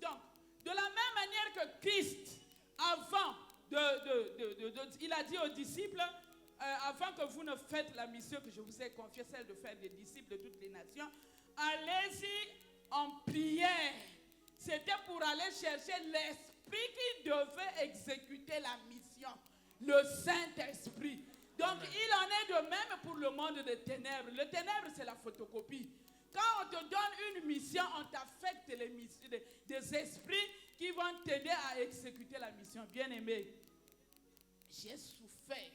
Donc, de la même manière que Christ, avant il a dit aux disciples, avant que vous ne faites la mission que je vous ai confiée, celle de faire des disciples de toutes les nations, allez-y en prière. C'était pour aller chercher l'esprit qui devait exécuter la mission, le Saint-Esprit. Donc, il en est de même pour le monde des ténèbres. Le ténèbre, c'est la photocopie. Quand on te donne une mission, on t'affecte des esprits qui vont t'aider à exécuter la mission. Bien-aimé, j'ai souffert.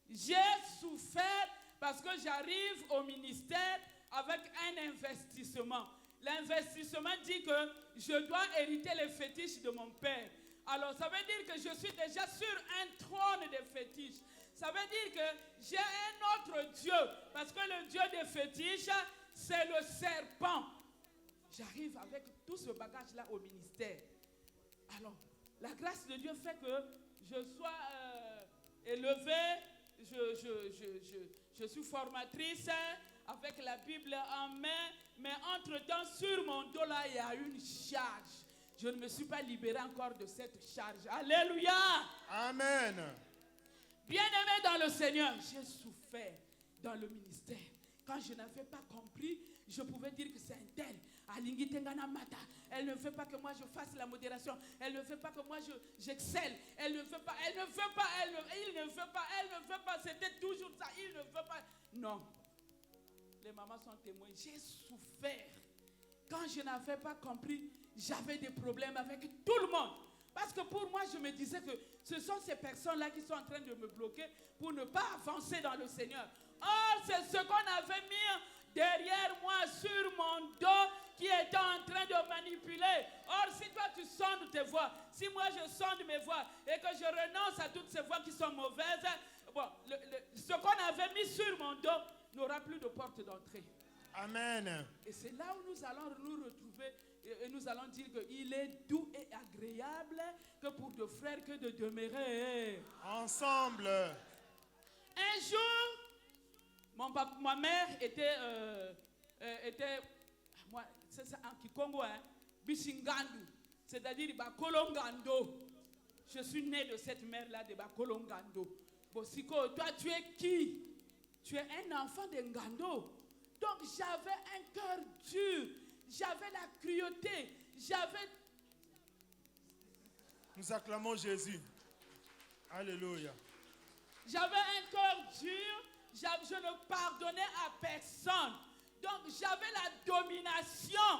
J'ai souffert parce que j'arrive au ministère avec un investissement. L'investissement dit que je dois hériter les fétiches de mon père. Alors, ça veut dire que je suis déjà sur un trône de fétiches. Ça veut dire que j'ai un autre Dieu. Parce que le Dieu des fétiches, c'est le serpent. J'arrive avec tout ce bagage-là au ministère. Alors, la grâce de Dieu fait que je sois élevée. Je suis formatrice avec la Bible en main. Mais entre-temps, sur mon dos, là, il y a une charge. Je ne me suis pas libérée encore de cette charge. Alléluia. Amen. Bien-aimé dans le Seigneur, j'ai souffert dans le ministère. Quand je n'avais pas compris, je pouvais dire que c'est un tel. Elle ne veut pas que moi je fasse la modération. Elle ne veut pas que moi j'excelle. Elle ne veut pas, il ne veut pas, elle ne veut pas. C'était toujours ça, il ne veut pas. Non. Les mamans sont témoins. J'ai souffert. Quand je n'avais pas compris, j'avais des problèmes avec tout le monde. Parce que pour moi, je me disais que ce sont ces personnes-là qui sont en train de me bloquer pour ne pas avancer dans le Seigneur. Or, c'est ce qu'on avait mis derrière moi, sur mon dos, qui était en train de manipuler. Or, si toi, tu sondes tes voix, si moi, je sonde mes voix, et que je renonce à toutes ces voix qui sont mauvaises, bon, ce qu'on avait mis sur mon dos n'aura plus de porte d'entrée. Amen. Et c'est là où nous allons nous retrouver et nous allons dire qu'il est doux et agréable que pour deux frères que de demeurer ensemble. Un jour, ma mère était moi, c'est ça en Kikongo, hein, Bishingandu, c'est-à-dire Bakolongando. Je suis né de cette mère-là de Bakolongando. Bosiko, toi tu es qui? Tu es un enfant de Ngando. Donc j'avais un cœur dur, j'avais la cruauté, Nous acclamons Jésus. Alléluia. J'avais un cœur dur, je ne pardonnais à personne. Donc j'avais la domination.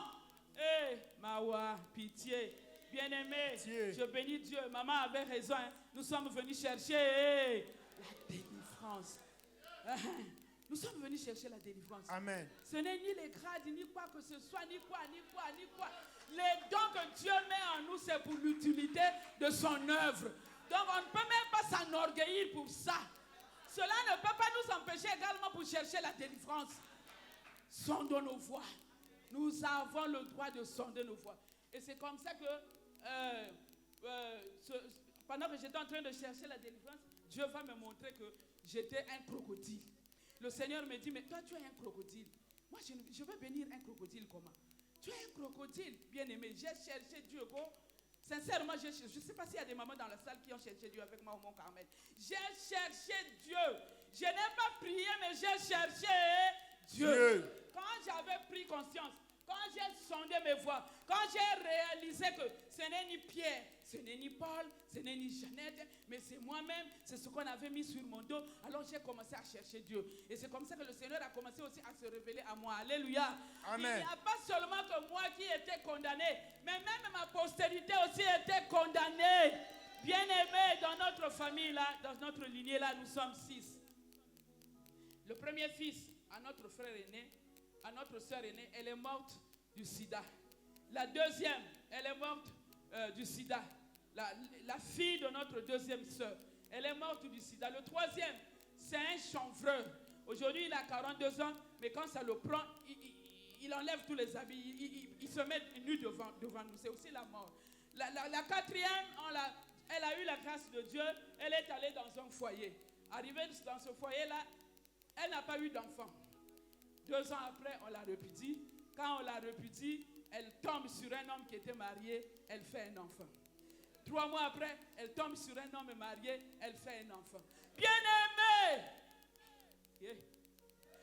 Mawa, pitié, bien-aimé, je bénis Dieu. Maman avait raison, hein. Nous sommes venus chercher la délivrance. Nous sommes venus chercher la délivrance. Amen. Ce n'est ni les grades, ni quoi que ce soit, ni quoi. Les dons que Dieu met en nous, c'est pour l'utilité de son œuvre. Donc on ne peut même pas s'enorgueillir pour ça. Cela ne peut pas nous empêcher également pour chercher la délivrance. Sondons nos voies. Nous avons le droit de sonder nos voies. Et c'est comme ça que pendant que j'étais en train de chercher la délivrance, Dieu va me montrer que j'étais un crocodile. Le Seigneur me dit, mais toi tu es un crocodile. Moi je veux bénir un crocodile comment? Tu es un crocodile, bien-aimé. J'ai cherché Dieu. Sincèrement, je ne sais pas s'il y a des mamans dans la salle qui ont cherché Dieu avec moi au Mont Carmel. J'ai cherché Dieu. Je n'ai pas prié, mais j'ai cherché Dieu. Quand j'avais pris conscience, quand sondé mes voies, quand j'ai réalisé que ce n'est ni Pierre, ce n'est ni Paul, ce n'est ni Jeannette, mais c'est moi-même, c'est ce qu'on avait mis sur mon dos, alors j'ai commencé à chercher Dieu. Et c'est comme ça que le Seigneur a commencé aussi à se révéler à moi. Alléluia. Amen. Il n'y a pas seulement que moi qui étais condamné, mais même ma postérité aussi était condamnée. Bien-aimés, dans notre famille là, dans notre lignée là, nous sommes 6. Le premier fils, à notre frère aîné, à notre soeur aînée, elle est morte du sida. La deuxième, elle est morte du sida. La fille de notre deuxième soeur, elle est morte du sida. Le troisième, c'est un chanvreur. Aujourd'hui, il a 42 ans, mais quand ça le prend, il enlève tous les habits, il se met nu devant nous. C'est aussi la mort. La quatrième, elle a eu la grâce de Dieu, elle est allée dans un foyer. Arrivée dans ce foyer-là, elle n'a pas eu d'enfant. 2 ans après, on la répudie. Quand on la répudie, elle tombe sur un homme qui était marié, elle fait un enfant. 3 mois après, elle tombe sur un homme marié, elle fait un enfant. Bien-aimés,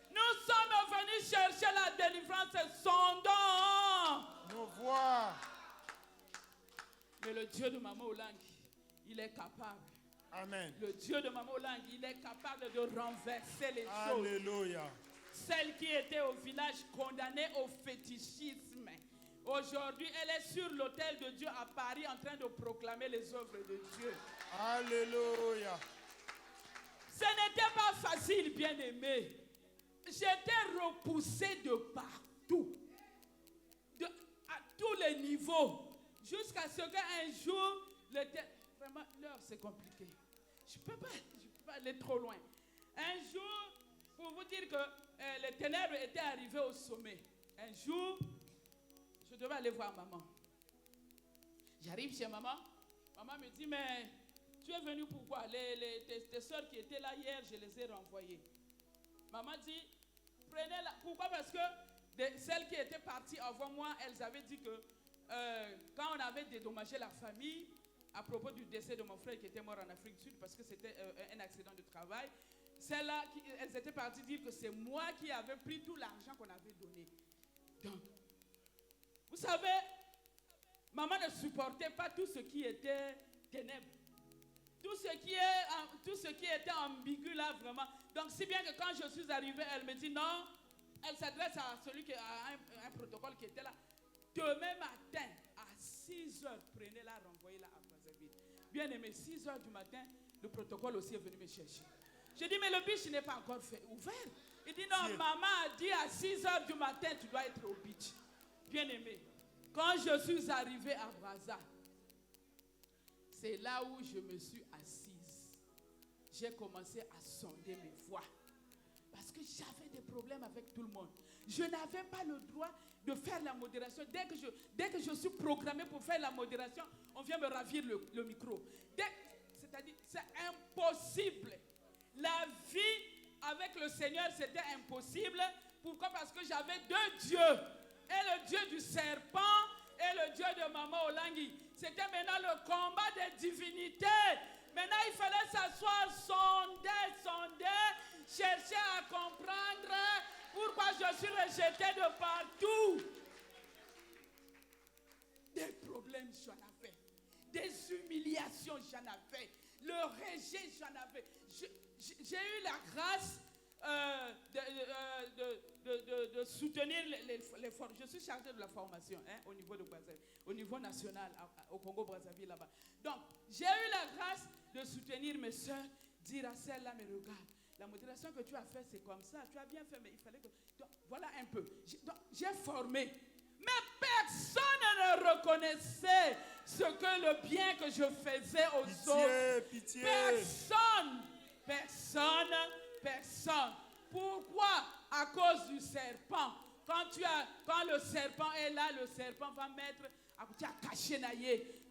nous sommes venus chercher la délivrance, sondons nos voix. Mais le Dieu de Maman Olangi, il est capable. Amen. Le Dieu de Maman Olangi, il est capable de renverser les choses. Alléluia. Celle qui était au village condamnée au fétichisme, aujourd'hui, elle est sur l'autel de Dieu à Paris en train de proclamer les œuvres de Dieu. Alléluia. Ce n'était pas facile, bien-aimé. J'étais repoussé de partout, à tous les niveaux, jusqu'à ce qu'un jour, vraiment, l'heure c'est compliqué. Je ne peux pas aller trop loin. Un jour, pour vous dire que les ténèbres étaient arrivées au sommet. Un jour, je devais aller voir maman. J'arrive chez maman. Maman me dit, mais tu es venu pourquoi? Tes soeurs qui étaient là hier, je les ai renvoyées. Maman dit, prenez-la. Pourquoi? Parce que celles qui étaient parties avant moi, elles avaient dit que quand on avait dédommagé la famille, à propos du décès de mon frère qui était mort en Afrique du Sud parce que c'était un accident de travail, celles-là, elles étaient parties dire que c'est moi qui avais pris tout l'argent qu'on avait donné. Donc, vous savez, maman ne supportait pas tout ce qui était ténèbres. Tout ce qui était ambigu là, vraiment. Donc, si bien que quand je suis arrivée, elle me dit non, elle s'adresse à celui qui a un protocole qui était là. Demain matin, à 6 heures, prenez-la, renvoyez-la à Brazzaville. Bien aimé, 6 heures du matin, le protocole aussi est venu me chercher. Je dis, mais le beach n'est pas encore ouvert. Il dit, non, maman a dit à 6 heures du matin, tu dois être au beach. Bien aimé, quand je suis arrivé à Brazza, c'est là où je me suis assise. J'ai commencé à sonder mes voies. Parce que j'avais des problèmes avec tout le monde. Je n'avais pas le droit de faire la modération. Dès que je suis programmé pour faire la modération, on vient me ravir le micro. C'est-à-dire, c'est impossible. La vie avec le Seigneur, c'était impossible. Pourquoi? Parce que j'avais 2 dieux. Et le Dieu du serpent et le Dieu de Maman Olangi. C'était maintenant le combat des divinités. Maintenant, il fallait s'asseoir, sonder, chercher à comprendre pourquoi je suis rejeté de partout. Des problèmes, j'en avais. Des humiliations, j'en avais. Le rejet, j'en avais. J'ai eu la grâce de soutenir les formes. Je suis chargé de la formation au niveau de Brazzaville, au niveau national, au Congo-Brazzaville là-bas. Donc, j'ai eu la grâce de soutenir mes soeurs, dire à celle-là, mais regarde, la modération que tu as faite, c'est comme ça, tu as bien fait, mais il fallait que... Donc, voilà un peu. J'ai formé. Mais personne ne reconnaissait ce que le bien que je faisais aux autres. Pitié. Personne. Pourquoi? À cause du serpent. Quand le serpent est là, le serpent va mettre à cacher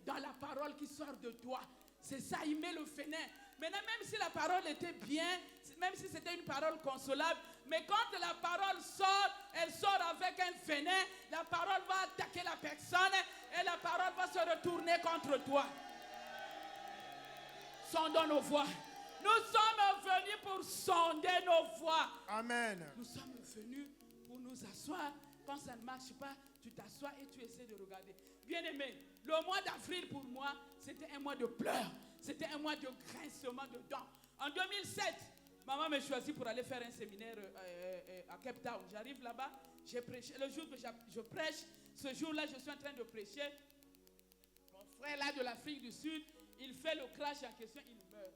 dans la parole qui sort de toi. C'est ça, il met le venin. Maintenant, même si la parole était bien, même si c'était une parole consolable, mais quand la parole sort, elle sort avec un venin, la parole va attaquer la personne et la parole va se retourner contre toi. Sondons nos voies. Nous sommes venus pour sonder nos voies. Amen. Nous sommes venus pour nous asseoir. Quand ça ne marche pas, tu t'assois et tu essaies de regarder. Bien-aimé, le mois d'avril pour moi, c'était un mois de pleurs. C'était un mois de grincement de dents. En 2007, maman m'a choisi pour aller faire un séminaire à Cape Town. J'arrive là-bas, j'ai prêché. Le jour que je prêche, ce jour-là, je suis en train de prêcher. Mon frère là de l'Afrique du Sud, il fait le crash en question, il meurt.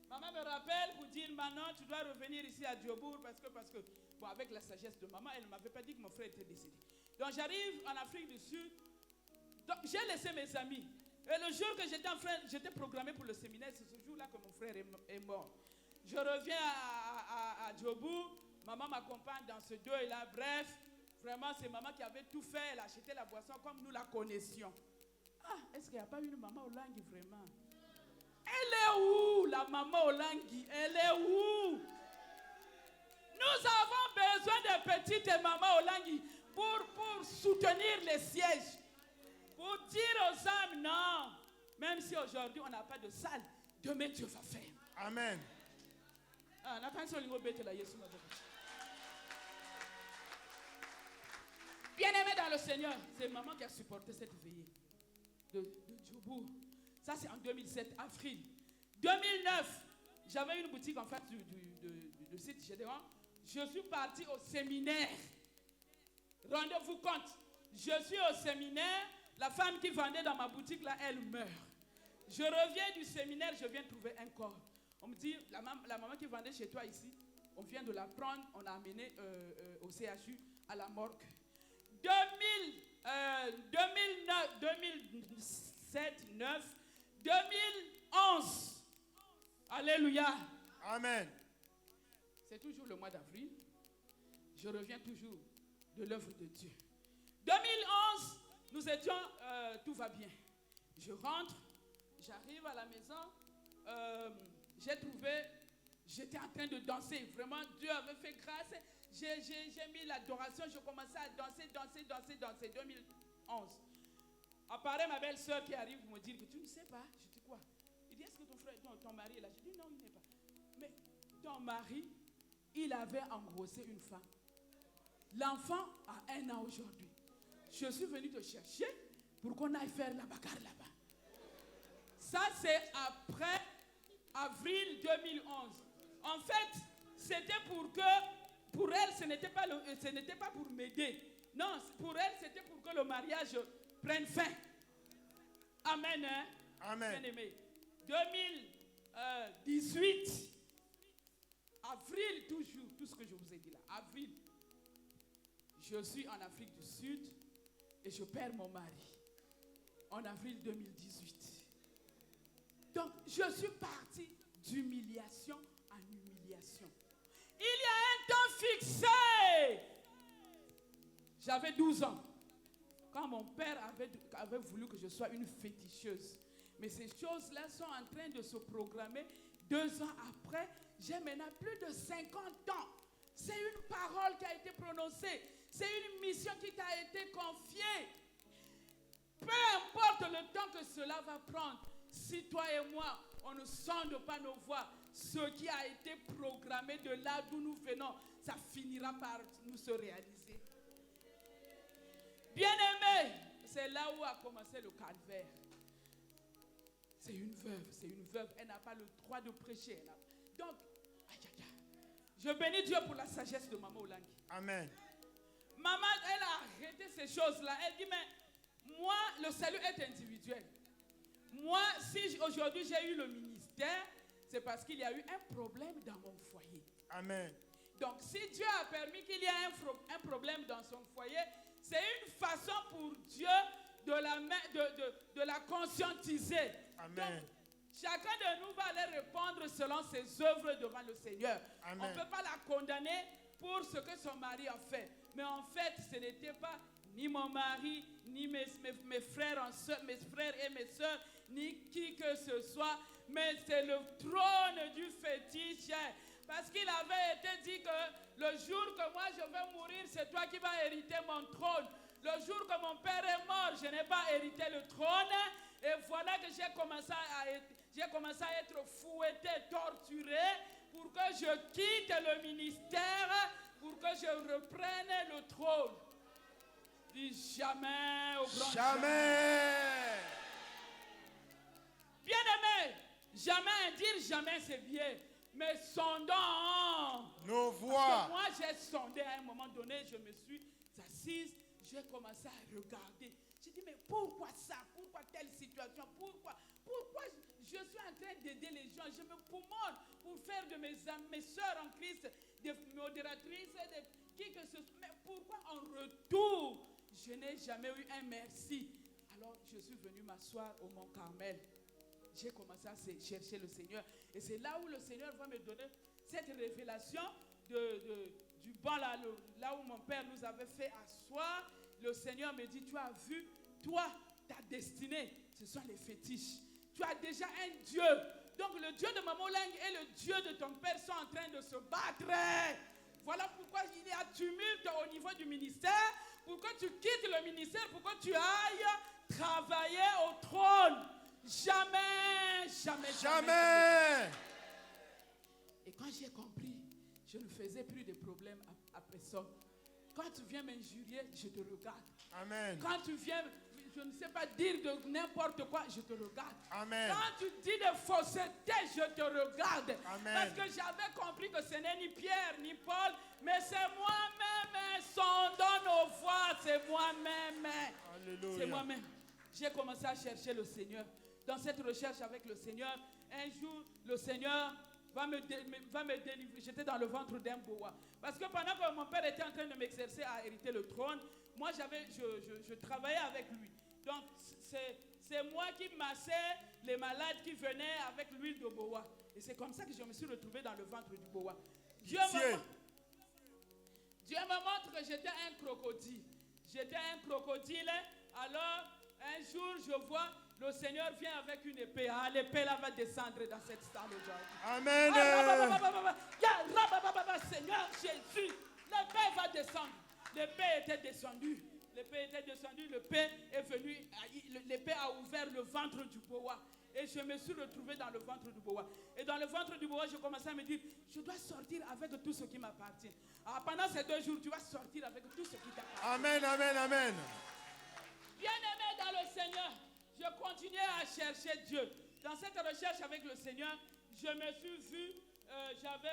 Maman me rappelle pour dire, Manon, tu dois revenir ici à Djobour parce que, bon, avec la sagesse de maman, elle ne m'avait pas dit que mon frère était décédé. Donc j'arrive en Afrique du Sud, donc j'ai laissé mes amis. Et le jour que j'étais programmé pour le séminaire, c'est ce jour-là que mon frère est mort. Je reviens à Djobour, maman m'accompagne dans ce deuil-là. Bref, vraiment, c'est maman qui avait tout fait. Elle a acheté la boisson comme nous la connaissions. Ah, est-ce qu'il n'y a pas une maman Olangui vraiment? Elle est où, la maman Olangui? Elle est où? Nous avons besoin de petites mamans Olangui pour soutenir les sièges. Pour dire aux âmes, non, même si aujourd'hui on n'a pas de salle, demain Dieu va faire. Amen. Bien-aimé dans le Seigneur, c'est maman qui a supporté cette veillée de Djobour. Ça c'est en 2007, avril. 2009, j'avais une boutique en face du site Gédéon. Je suis parti au séminaire. Rendez-vous compte, je suis au séminaire. La femme qui vendait dans ma boutique, là, elle meurt. Je reviens du séminaire, je viens trouver un corps. On me dit, la maman qui vendait chez toi ici, on vient de la prendre, on l'a amenée au CHU, à la morgue. 2009, 2007, 2009, 2011. Alléluia. Amen. C'est toujours le mois d'avril. Je reviens toujours de l'œuvre de Dieu. 2011, nous étions, tout va bien. Je rentre, j'arrive à la maison, j'ai trouvé, j'étais en train de danser. Vraiment, Dieu avait fait grâce. J'ai mis l'adoration, je commençais à danser. 2011. Apparaît ma belle-sœur qui arrive pour me dire que tu ne sais pas. Je dis quoi? Il dit, est-ce que ton mari est là? Je dis, non, il n'est pas. Mais ton mari, il avait engrossé une femme. L'enfant a 1 an aujourd'hui. Je suis venu te chercher pour qu'on aille faire la bagarre là-bas. Ça, c'est après avril 2011. En fait, c'était pour elle, ce n'était pas pour m'aider. Non, pour elle, c'était pour que le mariage prenne fin. Amen. Hein? Amen. Bien-aimé. 2018, avril toujours, tout ce que je vous ai dit là, avril. Je suis en Afrique du Sud et je perds mon mari en avril 2018. Donc, je suis parti d'humiliation en humiliation. Il y a un temps fixé. J'avais 12 ans. Quand mon père avait voulu que je sois une féticheuse. Mais ces choses-là sont en train de se programmer. 2 ans après, j'ai maintenant plus de 50 ans. C'est une parole qui a été prononcée. C'est une mission qui t'a été confiée. Peu importe le temps que cela va prendre, si toi et moi, on ne sonde pas nos voies, ce qui a été programmé de là d'où nous venons, ça finira par nous se réaliser. Bien-aimé, c'est là où a commencé le calvaire. C'est une veuve, elle n'a pas le droit de prêcher. Donc, je bénis Dieu pour la sagesse de Maman Olangui. Amen. Maman, elle a arrêté ces choses-là. Elle dit, mais moi, le salut est individuel. Moi, si aujourd'hui j'ai eu le ministère, c'est parce qu'il y a eu un problème dans mon foyer. Amen. Donc, si Dieu a permis qu'il y ait un problème dans son foyer, c'est une façon pour Dieu de la conscientiser. Amen. Donc, chacun de nous va aller répondre selon ses œuvres devant le Seigneur. Amen. On ne peut pas la condamner pour ce que son mari a fait. Mais en fait, ce n'était pas ni mon mari, ni mes frères et mes soeurs, ni qui que ce soit, mais c'est le trône du fétiche. Parce qu'il avait été dit que le jour que moi je vais mourir, c'est toi qui vas hériter mon trône. Le jour que mon père est mort, je n'ai pas hérité le trône. Et voilà que j'ai commencé à être fouetté, torturé, pour que je quitte le ministère, pour que je reprenne le trône. Dis jamais au grand Jamais. Bien-aimé, jamais, dire jamais c'est bien. Mais sondons. Nos Parce que voix. moi, j'ai sondé à un moment donné, je me suis assise, j'ai commencé à regarder. J'ai dit, mais pourquoi ça? Pourquoi telle situation? Pourquoi je suis en train d'aider les gens? Je me poumonne pour faire de mes soeurs en Christ des modératrices, qui que ce soit. Mais pourquoi en retour, je n'ai jamais eu un merci? Alors, je suis venu m'asseoir au Mont Carmel. J'ai commencé à chercher le Seigneur. Et c'est là où le Seigneur va me donner cette révélation du banc là où mon père nous avait fait asseoir. Le Seigneur me dit, tu as vu, toi, ta destinée, ce sont les fétiches. Tu as déjà un Dieu. Donc le Dieu de Maman Lang et le Dieu de ton père sont en train de se battre. Voilà pourquoi il y a tumulte au niveau du ministère. Pourquoi tu quittes le ministère, pourquoi tu ailles travailler au trône. Jamais, jamais, Jamais. Et quand j'ai compris, je ne faisais plus de problèmes à personne. Quand tu viens m'injurier, je te regarde. Amen. Quand tu viens, je ne sais pas dire de n'importe quoi, je te regarde. Amen. Quand tu dis de fausseté, je te regarde. Amen. Parce que j'avais compris que ce n'est ni Pierre ni Paul, mais c'est moi-même. Sondons nos voix, c'est moi-même. Alléluia. C'est moi-même. J'ai commencé à chercher le Seigneur. Dans cette recherche avec le Seigneur, un jour, le Seigneur va me délivrer. J'étais dans le ventre d'un boa. Parce que pendant que mon père était en train de m'exercer à hériter le trône, moi, je travaillais avec lui. Donc, c'est moi qui massais les malades qui venaient avec l'huile de boa. Et c'est comme ça que je me suis retrouvé dans le ventre du boa. Dieu me montre que j'étais un crocodile. J'étais un crocodile. Alors, un jour, je vois le Seigneur vient avec une épée. Ah, l'épée là va descendre dans cette salle aujourd'hui. Amen. Seigneur Jésus, l'épée va descendre. L'épée était descendue. L'épée était descendue. L'épée est venue. L'épée a ouvert le ventre du boa. Et je me suis retrouvé dans le ventre du boa. Et dans le ventre du boa, je commençais à me dire, je dois sortir avec tout ce qui m'appartient. Alors, pendant ces 2 jours, tu vas sortir avec tout ce qui t'appartient. Amen, amen, amen. Bien-aimé dans le Seigneur, je continuais à chercher Dieu. Dans cette recherche avec le Seigneur, je me suis vu, j'avais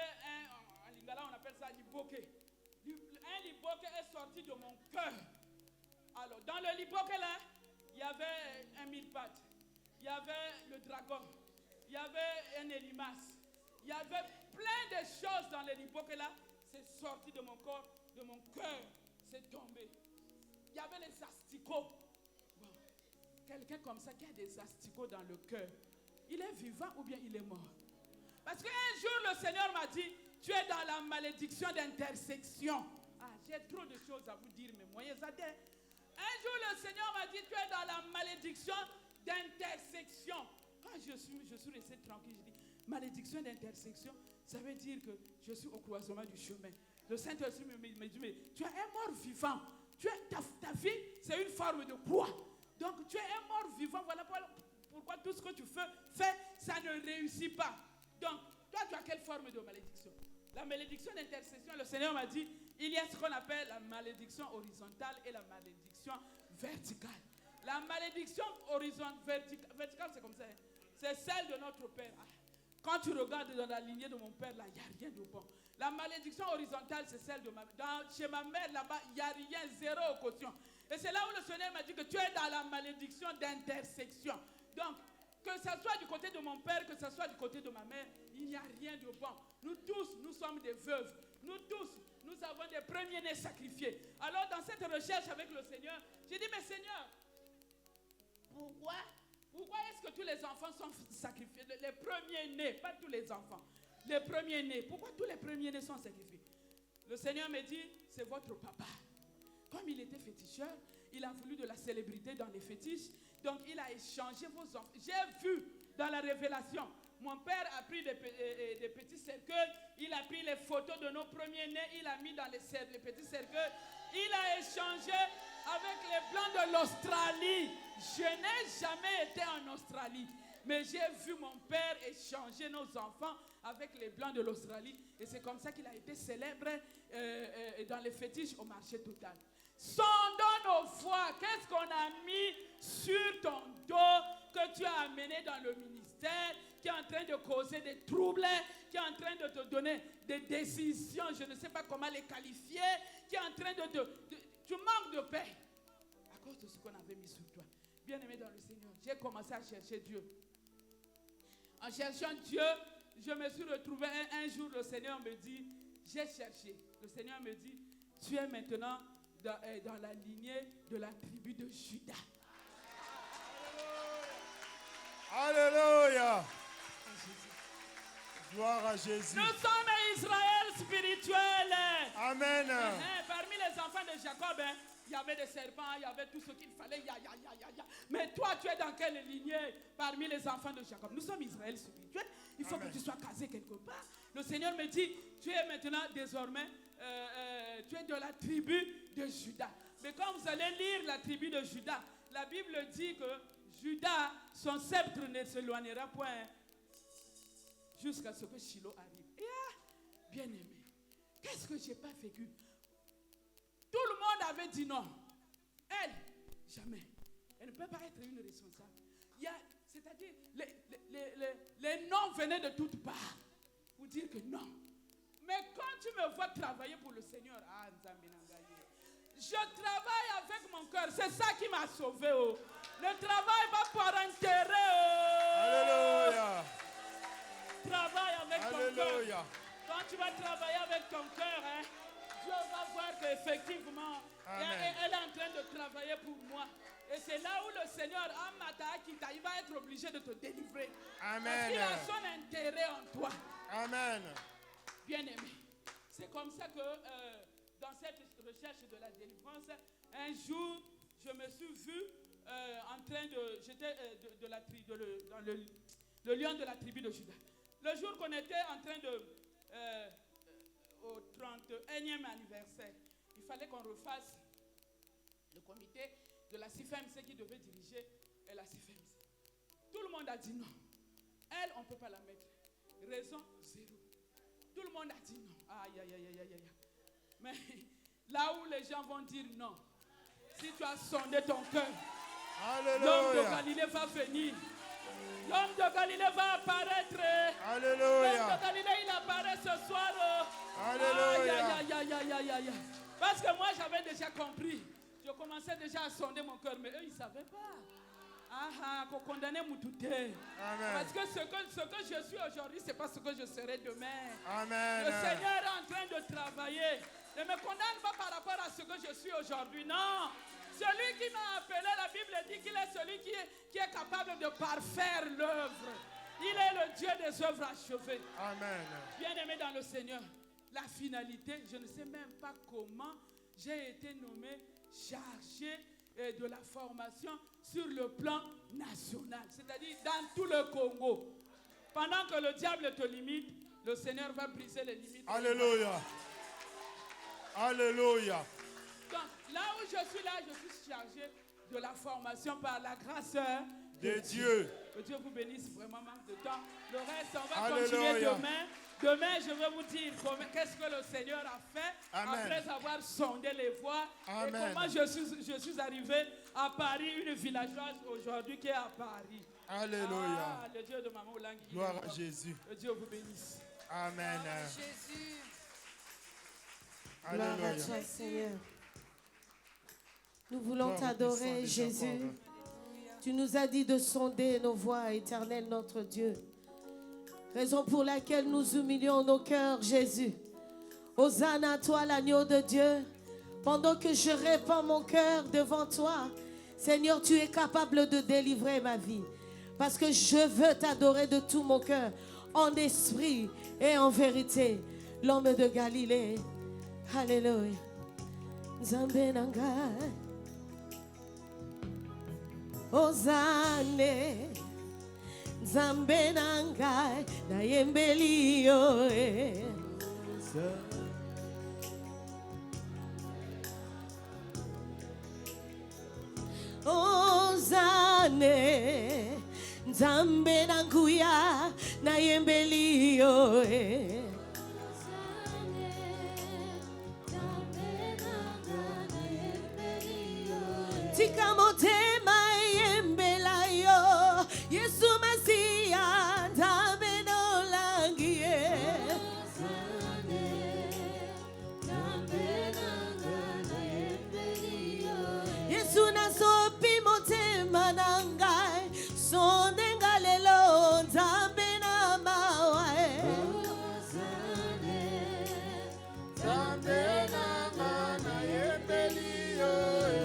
en lingala on appelle ça liboke. Un liboke est sorti de mon cœur. Alors, dans le liboke là, il y avait un mille-pattes, il y avait le dragon, il y avait un élimas, il y avait plein de choses dans le liboke là. C'est sorti de mon corps, de mon cœur, c'est tombé. Il y avait les asticots. Quelqu'un comme ça qui a des asticots dans le cœur, il est vivant ou bien il est mort? Parce qu'un jour, le Seigneur m'a dit, tu es dans la malédiction d'intersection. Ah, j'ai trop de choses à vous dire, mais moyens à dire. Un jour, le Seigneur m'a dit, tu es dans la malédiction d'intersection. Quand je suis resté tranquille, je dis, malédiction d'intersection, ça veut dire que je suis au croisement du chemin. Le Saint-Esprit me dit, mais tu es un mort vivant. Ta vie, c'est une forme de croix. Donc tu es un mort vivant, voilà pourquoi tout ce que tu fais, ça ne réussit pas. Donc, toi, tu as quelle forme de malédiction? La malédiction d'intercession, le Seigneur m'a dit, il y a ce qu'on appelle la malédiction horizontale et la malédiction verticale. La malédiction verticale, c'est comme ça. Hein? C'est celle de notre Père. Quand tu regardes dans la lignée de mon Père, là, il n'y a rien de bon. La malédiction horizontale, c'est celle de ma mère. Chez ma mère, là-bas, il n'y a rien, zéro caution. Et c'est là où le Seigneur m'a dit que tu es dans la malédiction d'intersection. Donc, que ce soit du côté de mon père, que ce soit du côté de ma mère, il n'y a rien de bon. Nous tous, nous sommes des veuves. Nous tous, nous avons des premiers-nés sacrifiés. Alors, dans cette recherche avec le Seigneur, j'ai dit, mais Seigneur, pourquoi est-ce que tous les enfants sont sacrifiés? Les premiers-nés, pas tous les enfants. Les premiers-nés. Pourquoi tous les premiers-nés sont sacrifiés? Le Seigneur me dit, c'est votre papa. Comme il était féticheur, il a voulu de la célébrité dans les fétiches. Donc, il a échangé vos enfants. J'ai vu dans la révélation, mon père a pris des petits cercueils. Il a pris les photos de nos premiers-nés. Il a mis dans les petits cercueils. Il a échangé avec les blancs de l'Australie. Je n'ai jamais été en Australie. Mais j'ai vu mon père échanger nos enfants avec les blancs de l'Australie. Et c'est comme ça qu'il a été célèbre dans les fétiches au marché total. Sondons nos voies. Qu'est-ce qu'on a mis sur ton dos que tu as amené dans le ministère, qui est en train de causer des troubles, qui est en train de te donner des décisions, je ne sais pas comment les qualifier, qui est en train tu manques de paix à cause de ce qu'on avait mis sur toi. Bien-aimé dans le Seigneur, j'ai commencé à chercher Dieu. En cherchant Dieu, je me suis retrouvé un jour, le Seigneur me dit, j'ai cherché. Le Seigneur me dit, tu es maintenant dans la lignée de la tribu de Juda. Alléluia. Gloire à Jésus. Nous sommes Israël spirituel. Amen. Parmi les enfants de Jacob, il y avait des serpents, il y avait tout ce qu'il fallait. Mais toi, tu es dans quelle lignée parmi les enfants de Jacob? Nous sommes Israël spirituel. Il faut que tu sois casé quelque part. Le Seigneur me dit, tu es maintenant désormais, tu es de la tribu de Juda. Mais quand vous allez lire la tribu de Juda, la Bible dit que Juda, son sceptre ne s'éloignera point jusqu'à ce que Shiloh arrive. Et bien aimé, qu'est-ce que j'ai pas vécu? Tout le monde avait dit non. Elle, jamais. Elle ne peut pas être une responsable. C'est-à-dire, les noms venaient de toutes parts pour dire que non. Mais quand tu me vois travailler pour le Seigneur, je travaille avec mon cœur. C'est ça qui m'a sauvé. Oh. Le travail va par intérêt. Oh. Alléluia. Travaille avec ton cœur. Alléluia. Quand tu vas travailler avec ton cœur, Dieu va voir qu'effectivement, elle est en train de travailler pour moi. Et c'est là où le Seigneur, il va être obligé de te délivrer. Amen. Parce qu'il a son intérêt en toi. Amen. Bien-aimé. C'est comme ça que dans cette recherche de la délivrance, un jour, je me suis vu en train de... J'étais dans le lion de la tribu de Juda. Le jour qu'on était en train au 31e anniversaire, il fallait qu'on refasse le comité de la CIFEMC qui devait diriger la CIFEMC. Tout le monde a dit non. Elle, on ne peut pas la mettre. Raison zéro. Tout le monde a dit non. Aïe, aïe, aïe, aïe, aïe. Mais là où les gens vont dire non, si tu as sondé ton cœur, l'homme de Galilée va venir. L'homme de Galilée va apparaître. Alléluia. L'homme de Galilée, il apparaît ce soir. Alléluia. Aïe, aïe, aïe, aïe, aïe. Parce que moi, j'avais déjà compris. Je commençais déjà à sonder mon cœur, mais eux, ils ne savaient pas. Qu'on condamnait Moutouté. Parce que ce que je suis aujourd'hui, ce n'est pas ce que je serai demain. Amen. Le Seigneur est en train de travailler. Ne me condamne pas par rapport à ce que je suis aujourd'hui. Non. Celui qui m'a appelé, la Bible dit qu'il est celui qui est capable de parfaire l'œuvre. Il est le Dieu des œuvres achevées. Amen. Bien-aimé dans le Seigneur, la finalité, je ne sais même pas comment j'ai été nommé chargé de la formation sur le plan national, c'est-à-dire dans tout le Congo. Pendant que le diable te limite, le Seigneur va briser les limites. Alléluia. Alléluia. Donc, là où je suis chargé de la formation par la grâce de Dieu. Que Dieu vous bénisse, vraiment manque de temps. Le reste, on va Alléluia. continuer demain. Demain, je vais vous dire qu'est-ce que le Seigneur a fait. Amen. Après avoir sondé les voies. Amen. Et comment je suis arrivé à Paris, une villageoise aujourd'hui qui est à Paris. Alléluia. Le Dieu de Maman Olang. Gloire à Jésus. Que Dieu vous bénisse. Amen. Jésus. Gloire à Alléluia. toi, Seigneur. Nous voulons t'adorer, Jésus. Tu nous as dit de sonder nos voies, Éternel notre Dieu. Raison pour laquelle nous humilions nos cœurs, Jésus. Hosanna à toi, l'agneau de Dieu. Pendant que je répands mon cœur devant toi, Seigneur, tu es capable de délivrer ma vie. Parce que je veux t'adorer de tout mon cœur, en esprit et en vérité. L'homme de Galilée. Alléluia. Nzambe nangai. Hosanna. Nzambe nangai. Nayembeli yo. Hosanna. Nzambe nanguya. Nayembeli yo. tika motema yembela yo Yesu Masia nzambe nolangie Yesu nasopi motema nangai sondenga lelo nzambe na mawae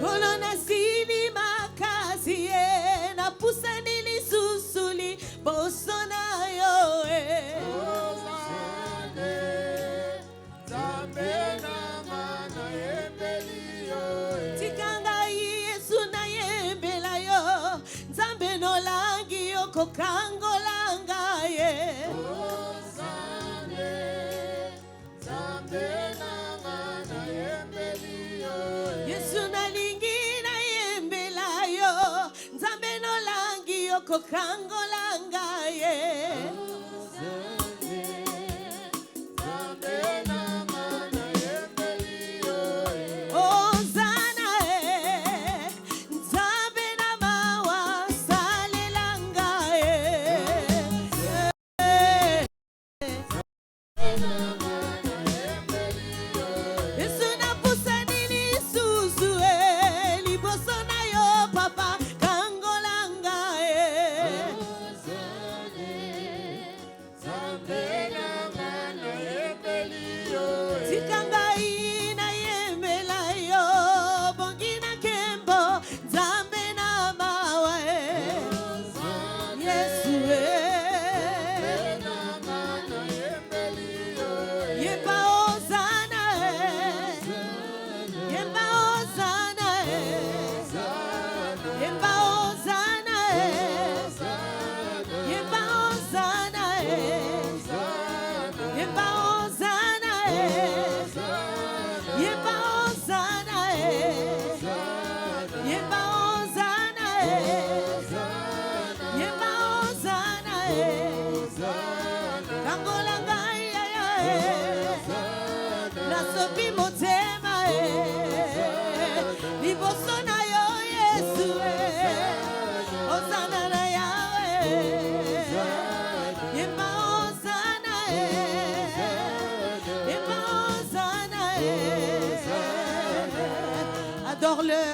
Kolo nasili makasi na pusani lisusuli boso na yo Tikanga Yesu na yembela yo Nzambe no langi yo kokango langa ye Yesu na lingi na yembela yo Nzambe no langi yo kokango langa ye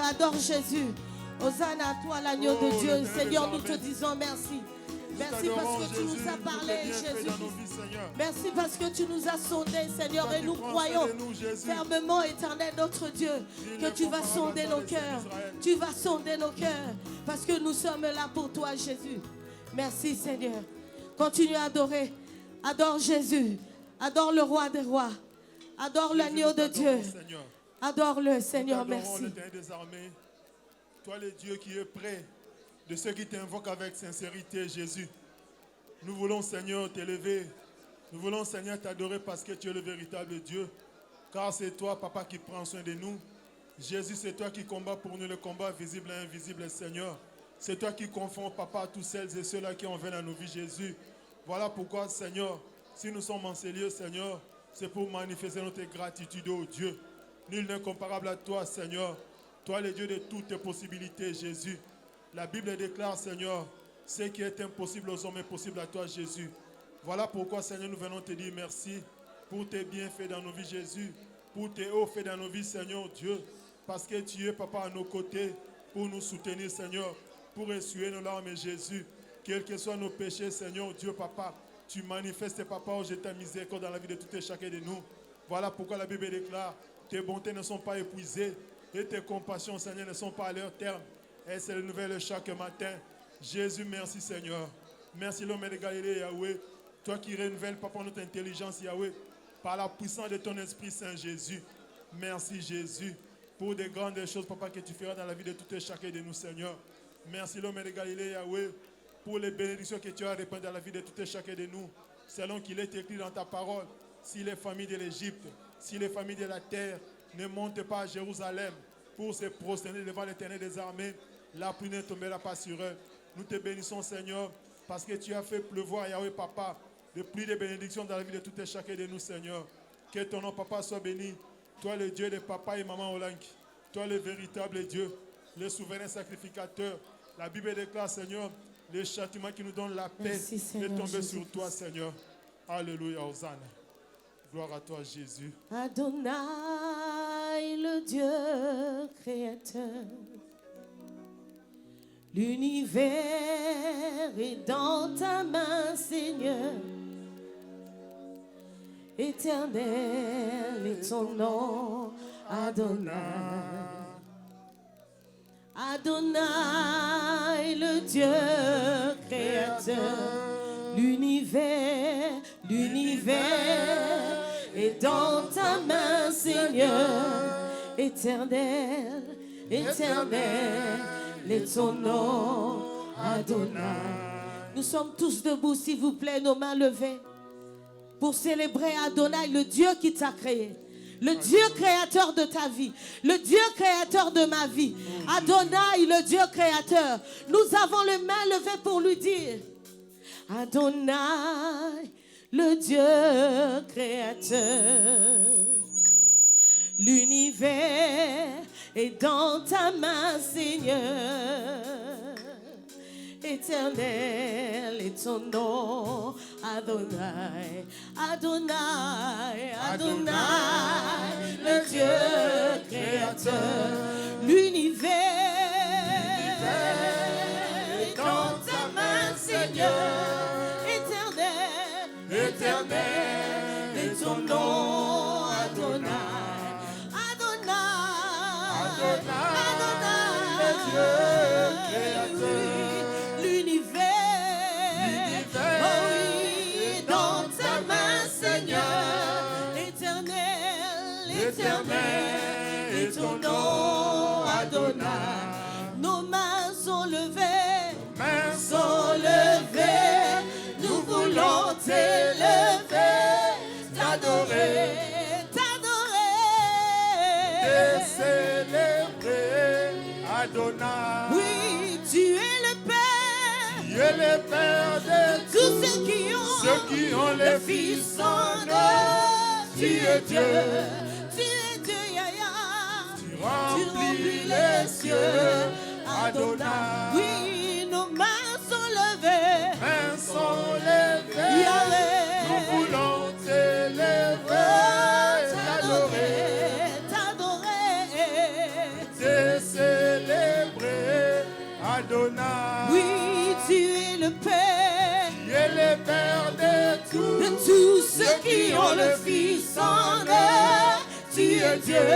Adore Jésus. Hosanna à toi, l'agneau de Dieu. Seigneur, nous te disons merci. Merci parce que tu nous as parlé, Jésus. Merci parce que tu nous as sondés, Seigneur, et nous croyons fermement, Éternel, notre Dieu, que tu vas sonder nos cœurs. Tu vas sonder nos cœurs parce que nous sommes là pour toi, Jésus. Merci, Seigneur. Continue à adorer. Adore Jésus. Adore le roi des rois. Adore l'agneau de Dieu. Adore-le, Seigneur, merci. Toi, le Dieu qui est près de ceux qui t'invoquent avec sincérité, Jésus. Nous voulons, Seigneur, t'élever. Nous voulons, Seigneur, t'adorer parce que tu es le véritable Dieu. Car c'est toi, Papa, qui prends soin de nous. Jésus, c'est toi qui combats pour nous le combat visible et invisible, Seigneur. C'est toi qui confonds, Papa, tous celles et ceux-là qui ont vaincu à nos vies, Jésus. Voilà pourquoi, Seigneur, si nous sommes en ces lieux, Seigneur, c'est pour manifester notre gratitude au Dieu. Nul n'est comparable à toi, Seigneur. Toi, le Dieu de toutes tes possibilités, Jésus. La Bible déclare, Seigneur, ce qui est impossible aux hommes est possible à toi, Jésus. Voilà pourquoi, Seigneur, nous venons te dire merci pour tes bienfaits dans nos vies, Jésus. Pour tes hauts faits dans nos vies, Seigneur Dieu. Parce que tu es, Papa, à nos côtés pour nous soutenir, Seigneur. Pour essuyer nos larmes, Jésus. Quels que soient nos péchés, Seigneur Dieu, Papa. Tu manifestes, Papa, oh, ta miséricorde dans la vie de tout et chacun de nous. Voilà pourquoi la Bible déclare, tes bontés ne sont pas épuisées et tes compassions, Seigneur, ne sont pas à leur terme. Et c'est la nouvelle chaque matin. Jésus, merci, Seigneur. Merci, l'homme de Galilée, Yahweh. Toi qui renouvelles, Papa, notre intelligence, Yahweh, par la puissance de ton Esprit Saint, Jésus. Merci, Jésus, pour des grandes choses, Papa, que tu feras dans la vie de tout et chacun de nous, Seigneur. Merci, l'homme de Galilée, Yahweh, pour les bénédictions que tu as répandues dans la vie de tout et chacun de nous. Selon qu'il est écrit dans ta parole, si les familles de l'Égypte, si les familles de la terre ne montent pas à Jérusalem pour se prosterner devant l'Éternel des armées, la pluie ne tombera pas sur eux. Nous te bénissons, Seigneur, parce que tu as fait pleuvoir, Yahweh, Papa, de pluie de bénédictions dans la vie de tout et chacun de nous, Seigneur. Que ton nom, Papa, soit béni. Toi, le Dieu de Papa et Maman Olanki. Toi, le véritable Dieu. le souverain sacrificateur. La Bible déclare, Seigneur, le châtiment qui nous donne la paix Merci, est Seigneur tombé Jésus. sur toi, Seigneur. Alléluia, Hosanna. Gloire à toi, Jésus. Adonai, le Dieu créateur. L'univers est dans ta main, Seigneur. Éternel est ton nom, Adonai. Adonai, le Dieu créateur. L'univers est dans ta main, Seigneur. Éternel est ton nom, Adonai. Nous sommes tous debout, s'il vous plaît, nos mains levées, pour célébrer Adonai, le Dieu qui t'a créé. Le Dieu créateur de ta vie, le Dieu créateur de ma vie. Adonai, le Dieu créateur. Nous avons les mains levées pour lui dire: Adonai, le Dieu créateur. L'univers est dans ta main, Seigneur. Éternel est ton nom, Adonai. Adonai, Adonai, le Dieu créateur. L'univers est dans ta main, Seigneur. Éternel est ton nom, Adonai. Adonai, le Dieu créateur. L'univers, oh oui, dans ta main, Seigneur. Éternel est ton nom, Adonai. Nos mains sont levées, nous voulons t'élever, t'adorer, Et célébrer Adonai. Oui, tu es le Père. Tu es le Père de Tous ceux qui ont le Fils en eux. Tu es Dieu, Yahya. Tu remplis les cieux, Adonai. Oui, nos mains sont levées. Yahweh. Nous voulons t'élever, te célébrer Adonai. Oui, tu es le Père. Tu es le Père de tous ceux qui ont le Fils en eux. Tu es Dieu.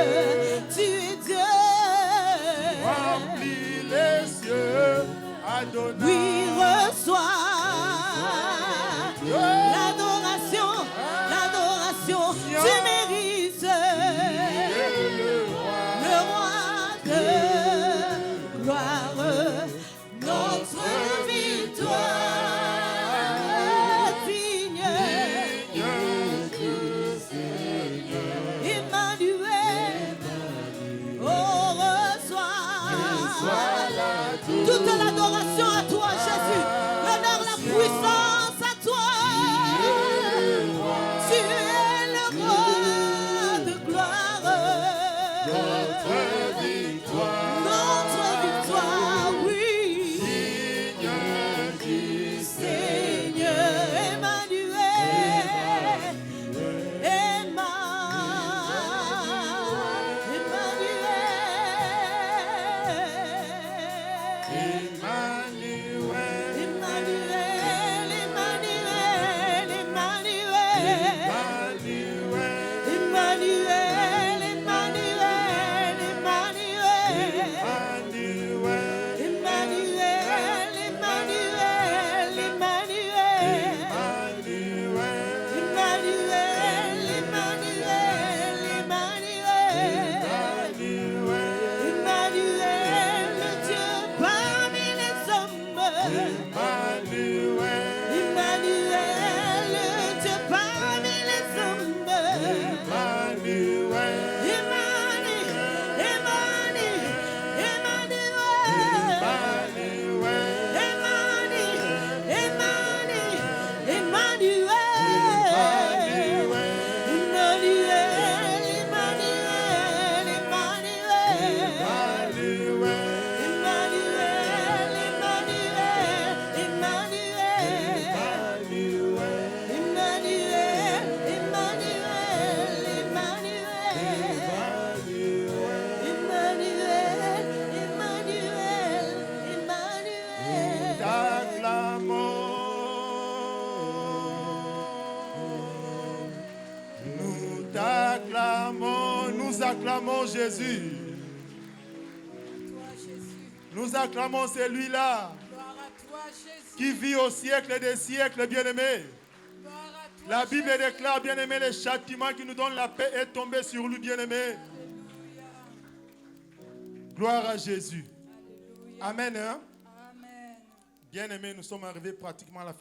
Remplis les cieux, Adonai. Oui, reçois l'adoration. Tu mérites le roi de gloire, notre victoire. Digne Emmanuel, oh, reçois toute l'adoration à toi, Jésus. acclamons Jésus. Toi, Jésus. Nous acclamons celui-là Gloire à toi, Jésus. qui vit au siècle des siècles, bien-aimé. Gloire à toi, La Bible Jésus. déclare, bien-aimé, le châtiment qui nous donne la paix est tombé sur lui, bien-aimé. Alléluia. Gloire à Jésus. Alléluia. Amen. Hein? Amen. Bien-aimé, nous sommes arrivés pratiquement à la fin.